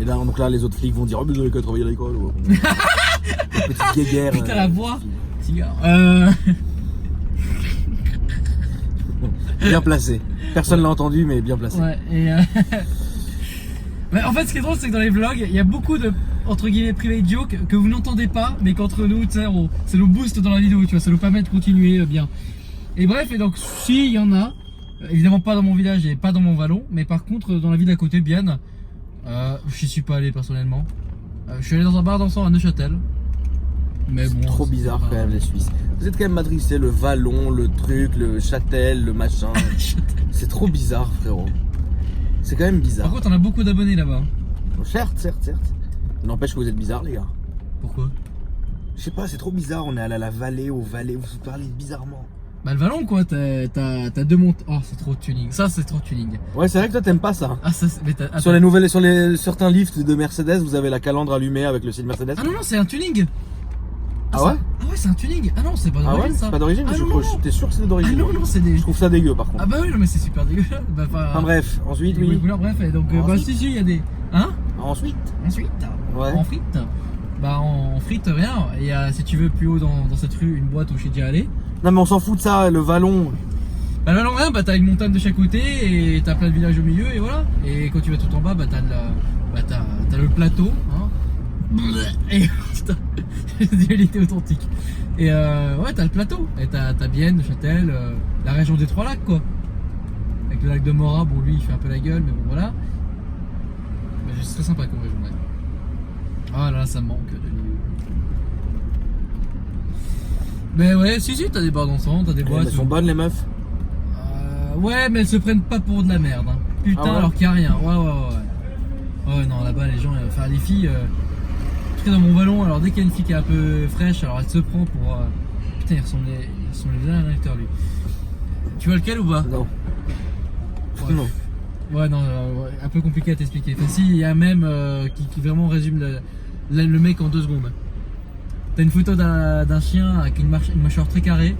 Et là, donc là, les autres flics vont dire: oh, mais vous avez qu'à travailler à l'école. Petite guéguerre. Putain, la voix. Cigare. Bien placé. Personne l'a entendu, mais bien placé. Ouais, et mais en fait, ce qui est drôle, c'est que dans les vlogs, il y a beaucoup de, entre guillemets, private jokes que vous n'entendez pas, mais qu'entre nous, tu sais, ça nous booste dans la vidéo, tu vois, ça nous permet de continuer bien. Et bref, et donc, si, il y en a, évidemment pas dans mon village et pas dans mon vallon, mais par contre, dans la ville d'à côté, Bienne, j'y suis pas allé personnellement. Je suis allé dans un bar dansant à Neuchâtel. Mais C'est bon, trop bizarre quand même, les Suisses. Vous êtes quand même matrixés, le vallon, le truc, le châtel, le machin. C'est trop bizarre, frérot. C'est quand même bizarre. Par contre, on a beaucoup d'abonnés là-bas. Certes. N'empêche que vous êtes bizarres, les gars. Pourquoi? Je sais pas, c'est trop bizarre. On est allé à la vallée, vous parlez bizarrement. Bah, le vallon, quoi, t'as deux montes. Oh, c'est trop tuning. Ça, c'est trop tuning. Ouais, c'est vrai que toi, t'aimes pas ça. Ah, ça, mais Sur certains lifts de Mercedes, vous avez la calandre allumée avec le signe Mercedes. Ah non, c'est un tuning. Ah ouais? Ah ouais, c'est un tuning. Ah non, c'est pas Ah d'origine ouais? ça. C'est pas d'origine? Ah non. T'es sûr que c'est Ah d'origine? non, c'est des. Je trouve ça dégueu par contre. Ah bah oui, non, mais c'est super dégueulasse. Bah, Enfin bref, ensuite, oui. oui. Couleurs, bref, et donc, bah Ensuite. si, il y a des. Hein? Ensuite? Ouais. En frites. Bah, en frites, rien. Il y a, si tu veux, plus haut dans cette rue, une boîte où je suis déjà allé. Non, mais on s'en fout de ça, le vallon. Bah, le rien, bah, t'as une montagne de chaque côté et t'as plein de villages au milieu et voilà. Et quand tu vas tout en bas, bah, t'as le plateau. Hein. Et putain, il était authentique. Et ouais, t'as le plateau. Et t'as Bienne, Neuchâtel, la région des Trois Lacs, quoi. Avec le lac de Morat, bon, lui, il fait un peu la gueule, mais bon, voilà. Mais c'est très sympa comme région, ouais. Ah là, ça me manque de l'île. Mais ouais, si, t'as des bars dansants, t'as des boîtes. Elles sont bonnes, les meufs? Ouais, mais elles se prennent pas pour de la merde. Hein. Putain, Ah ouais? alors qu'il n'y a rien. Ouais. Ouais, non, là-bas, les gens, enfin, les filles. En tout cas, dans mon vallon, alors dès qu'il y a une fille qui est un peu fraîche, alors elle se prend pour. Putain, il ressemble bien à un acteur, lui. Tu vois lequel ou pas? Non. Ouais. Non. Ouais, non, ouais, un peu compliqué à t'expliquer. Enfin, si, il y a un mème qui vraiment résume le mec en 2 secondes. T'as une photo d'un chien avec une mâchoire très carrée,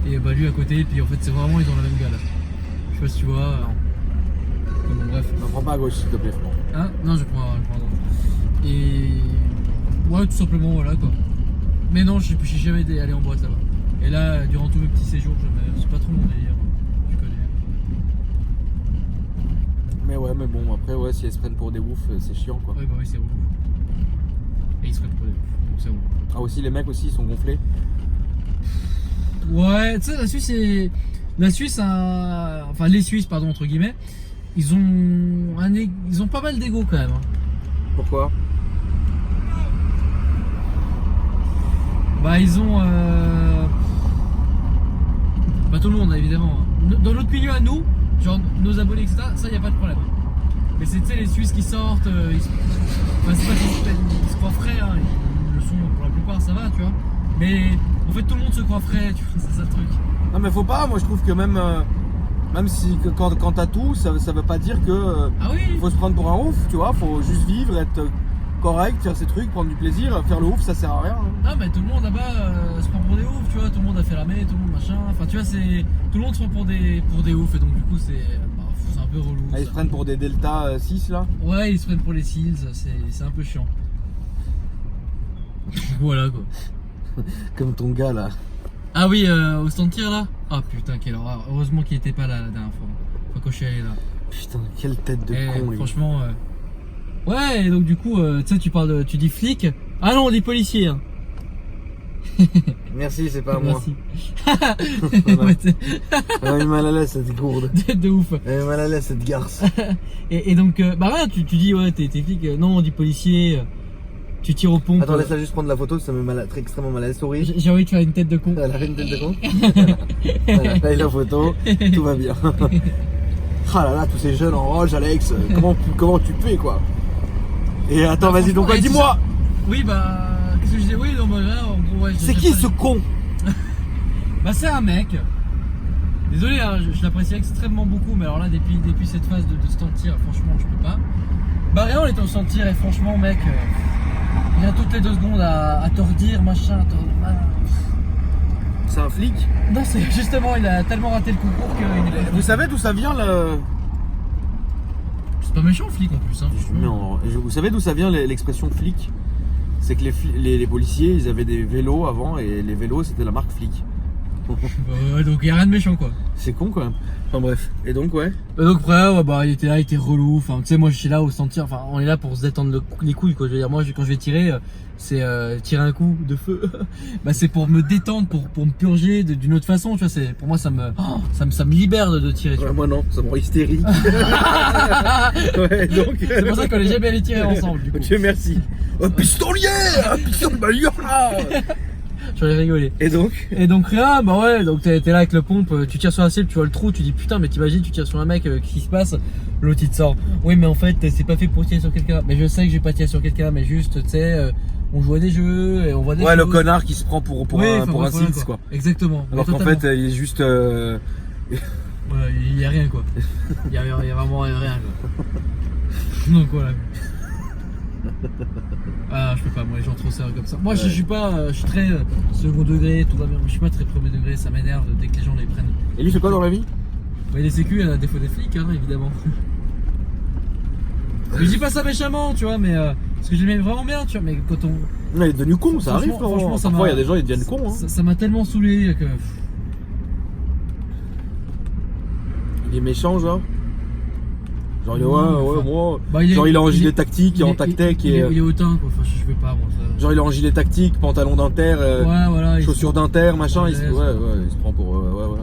et bah lui à côté, et puis en fait, c'est vraiment, ils ont la même gueule. Je sais pas si tu vois. Mais bon, bref. Non, prends pas à gauche s'il te plaît, frérot. Hein? Non, je prends à droite. Et. Ouais, tout simplement, voilà quoi. Mais non, je suis jamais allé en boîte là-bas. Et là, durant tous mes petits séjours, c'est pas trop mon délire. Tu connais. Mais ouais, mais bon, après, ouais, si elles se prennent pour des oufs, c'est chiant quoi. Ouais, bah oui, c'est relou. Et ils se prennent pour des ouf. Donc c'est relou. Ah, aussi, les mecs aussi, ils sont gonflés. Ouais, tu sais, La Suisse enfin, les Suisses, pardon, entre guillemets, ils ont pas mal d'ego quand même. Hein. Pourquoi? Bah, ils ont. Pas tout le monde, évidemment. Dans notre milieu à nous, genre nos abonnés, etc., ça, y a pas de problème. Mais c'est, tu sais, les Suisses qui sortent, enfin, c'est pas qu'ils se croient frais, hein, ils le sont pour la plupart, ça va, tu vois. Mais en fait, tout le monde se croit frais, tu vois, c'est ça le truc. Non, mais faut pas, moi je trouve que même si quand t'as tout, ça veut pas dire que Ah oui! faut se prendre pour un ouf, tu vois, faut juste vivre, être correct, faire ses trucs, prendre du plaisir, faire le ouf, ça sert à rien. Hein. Non, mais tout le monde là-bas se prend pour des oufs, tu vois, tout le monde a fait la tout le monde machin, enfin, tu vois, tout le monde se prend pour des oufs, et donc du coup, c'est un peu relou. Ah, ils se prennent pour des Delta 6 là. Ouais, ils se prennent pour les SEALs, c'est un peu chiant. Voilà quoi. Comme ton gars là. Ah oui, au stand de tir là. Ah putain, quelle horreur. Heureusement qu'il était pas là la dernière fois. Enfin, quand je suis allé là. Putain, quelle tête de con. Franchement. Ouais, et donc du coup, tu sais, tu dis flic. Ah non, on dit policier. Hein. Merci, c'est pas moi. Merci. Elle a eu mal à l'aise cette gourde. Tête de ouf. Elle a eu mal à l'aise cette garce. et donc, bah ouais, tu dis, ouais, t'es flic. Non, on dit policier. Tu tires aux pompes. Attends, laisse-la juste prendre la photo, ça me met extrêmement mal à l'aise. Souris. J'ai envie de faire une tête de con. Elle a fait une tête de con. Voilà, là, il a la photo, tout va bien. Ah là là, tous ces jeunes en roge, Alex, comment tu fais quoi? Et attends, vas-y, donc dis-moi. Oui, bah, qu'est-ce que je dis? Oui, non, bah là, en gros, ouais. C'est qui ce con? Bah, c'est un mec. Désolé, hein, je l'apprécie extrêmement beaucoup, mais alors là, depuis cette phase de stand tir, franchement, je peux pas. Bah, rien, on était au stand tir et franchement, mec, il vient toutes les 2 secondes à te redire, machin, C'est un flic? Non, c'est justement, il a tellement raté le concours que. Vous savez d'où ça vient le. C'est pas méchant, le flic en plus, hein. Non, vous savez d'où ça vient l'expression flic? C'est que les policiers, ils avaient des vélos avant et les vélos, c'était la marque flic. Ouais, donc il y a rien de méchant quoi. C'est con quand même. Enfin bref. Et donc ouais. Donc après ouais, bah il était là, il était relou. Enfin tu sais moi je suis là au stand tir. Enfin on est là pour se détendre les couilles quoi. Je veux dire moi quand je vais tirer c'est tirer un coup de feu. Bah c'est pour me détendre, pour me purger d'une autre façon. Tu vois c'est pour moi ça me libère de tirer. Tu vois. Moi non, ça me rend hystérique. Ouais donc. C'est pour ça qu'on est jamais allé tirer ensemble. Du coup. Dieu merci. Un pistolier, un pistolier. J'aurais rigolé. Et donc rien, bah ouais, donc t'es là avec le pompe, tu tires sur la cible, tu vois le trou, tu dis putain mais t'imagines tu tires sur un mec, qu'est-ce qui se passe? L'autre il te sort, oui mais en fait c'est pas fait pour tirer sur quelqu'un, mais je sais que je vais pas tirer sur quelqu'un, mais juste tu sais, on joue à des jeux et on voit des choses. Ouais le connard qui se prend pour un Sims quoi. Exactement. Alors qu'en fait il est juste... Ouais, il y a rien quoi. Il y a vraiment rien quoi. Donc voilà. Ah je peux pas, moi les gens trop sérieux comme ça. Moi ouais. je suis très second degré, tout va bien. Je suis pas très premier degré, ça m'énerve dès que les gens les prennent. Et lui c'est quoi dans la vie? Bah, il est sécu à défaut des flics hein, évidemment. Mais je dis pas ça méchamment tu vois, mais parce que je l'aimais vraiment bien tu vois, mais quand on... Il est devenu con, ça arrive franchement. Parfois il y a des gens ils deviennent cons hein. Ça m'a tellement saoulé que... Il est méchant genre? Genre, moi. Bah, genre, il est en gilet tactique, il est en tactech. Il est hautain, quoi. Enfin, je peux pas, moi. Ça... Genre, il est en gilet tactique, pantalon d'inter, ouais, voilà, chaussures d'inter, machin. Ouais, il se prend pour. Ouais.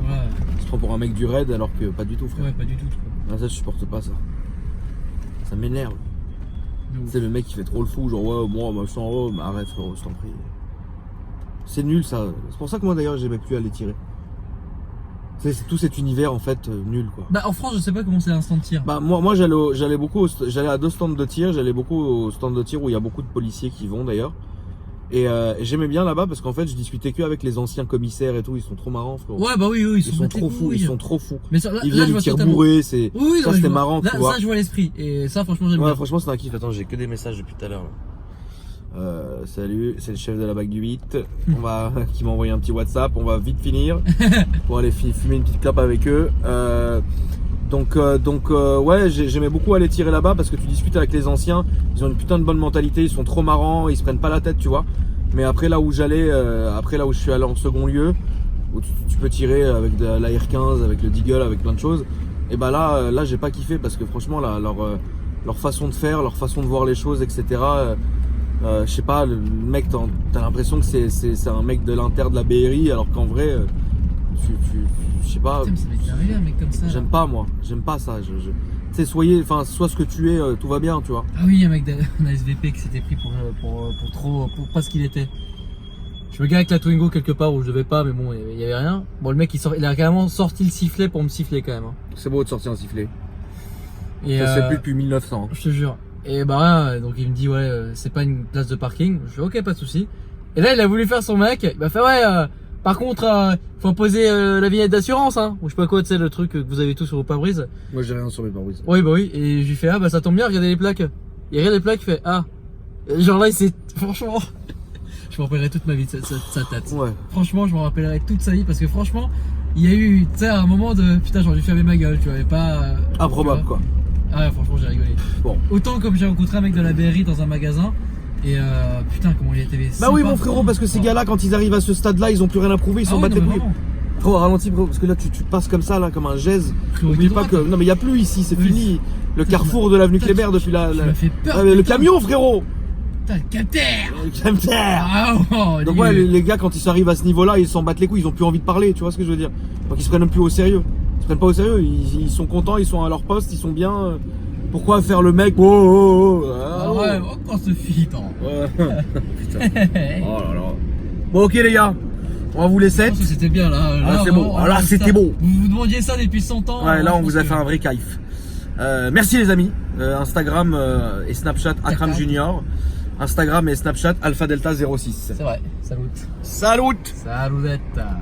Il se prend pour un mec du raid alors que pas du tout, frère. Ouais, pas du tout, quoi. Ah, ça, je supporte pas ça. Ça m'énerve. C'est le mec qui fait trop le fou, genre, ouais, moi, je sens, oh, mais arrête, frérot, je t'en prie. C'est nul, ça. C'est pour ça que moi, d'ailleurs, j'aimais plus aller tirer. C'est tout cet univers en fait nul quoi. Bah en France je sais pas comment c'est un stand de tir. Bah moi j'allais à 2 stands de tir, j'allais beaucoup au stand de tir où il y a beaucoup de policiers qui vont d'ailleurs. Et j'aimais bien là-bas parce qu'en fait je discutais que avec les anciens commissaires et tout, ils sont trop marrants frérot. Ouais bah oui ils sont trop fous, ils sont trop fous. Mais ça, là, ils viennent ils tirent bourrés, c'est ça c'était marrant là, tu vois. Ça je vois l'esprit et ça franchement j'aime bien. Ouais franchement c'est un kiff. Attends j'ai que des messages depuis tout à l'heure. Salut, c'est le chef de la bague du 8 qui m'a envoyé un petit WhatsApp, on va vite finir pour aller fumer une petite clope avec eux. Donc ouais, j'aimais beaucoup aller tirer là-bas parce que tu discutes avec les anciens, ils ont une putain de bonne mentalité, ils sont trop marrants, ils se prennent pas la tête, tu vois. Mais après là où j'allais, après là où je suis allé en second lieu, où tu peux tirer avec de la R15, avec le Deagle, avec plein de choses, et bah là j'ai pas kiffé parce que franchement là, leur façon de faire, leur façon de voir les choses, etc. Je sais pas, le mec, t'as l'impression que c'est un mec de l'inter de la BRI, alors qu'en vrai, je sais pas. Putain, mais ça m'est arrivé un mec comme ça. J'aime pas moi, j'aime pas ça. Tu sais, sois ce que tu es, tout va bien, tu vois. Ah oui, un mec d'un SVP qui s'était pris pour pas ce qu'il était. Je me gagne avec la Twingo quelque part où je devais pas, mais bon, il y avait rien. Bon, le mec il a carrément sorti le sifflet pour me siffler quand même. Hein. C'est beau de sortir un sifflet. Et ça se fait plus depuis 1900. Je te jure. Et bah donc il me dit ouais, c'est pas une place de parking. Je fais ok, pas de souci. Et là il a voulu faire son mec. Il m'a fait ouais. Par contre, faut poser la vignette d'assurance, hein. Ou je sais pas quoi, tu sais, le truc que vous avez tous sur vos pare-brises. Moi j'ai rien sur mes pare-brises. Oui, bah oui. Et je lui fais ah bah ça tombe bien, regardez les plaques. Il regarde les plaques, il fait ah. Et genre là il s'est franchement. Je me rappellerai toute ma vie de sa tête. Ouais. Franchement, je me rappellerai toute sa vie parce que franchement, il y a eu, tu sais, un moment de putain, j'aurais dû fermer ma gueule, tu vois, et pas. Improbable quoi. Ah, franchement, j'ai rigolé. Bon. Autant comme j'ai rencontré un mec de la BRI dans un magasin, et putain, comment il était. Bah oui, mon frérot, parce que ces gars-là, quand ils arrivent à ce stade-là, ils ont plus rien à prouver, ils s'en battent les couilles. Frérot, ralentis, bro, parce que là, tu passes comme ça, là, comme un gèse. N'oublie pas que. Non, mais il n'y a plus ici, c'est fini. Le carrefour de l'avenue Kléber depuis la. Ça m'a fait peur. Ah, mais le camion, frérot! Putain, le capteur! Le capteur! Ah, oh, donc, ouais, les gars, quand ils arrivent à ce niveau-là, ils s'en battent les couilles, ils ont plus envie de parler, tu vois ce que je veux dire? Donc, ils se prennent même plus au sérieux. Ils se prennent pas au sérieux, ils sont contents, ils sont à leur poste, ils sont bien. Pourquoi faire le mec? Oh, ouais, encore ce fit, hein. Ouais. Putain. Oh là là. Bon, ok, les gars. On va vous laisser. C'était bien là. Ah, c'est beau. Ah, là, c'était beau. Vous vous demandiez ça depuis 100 ans. Ouais, là, on vous a fait un vrai kiff. Merci, les amis. Instagram et Snapchat, Akram Junior. Instagram et Snapchat, Alpha Delta 06. C'est vrai. Salut. Salut. Saludetta.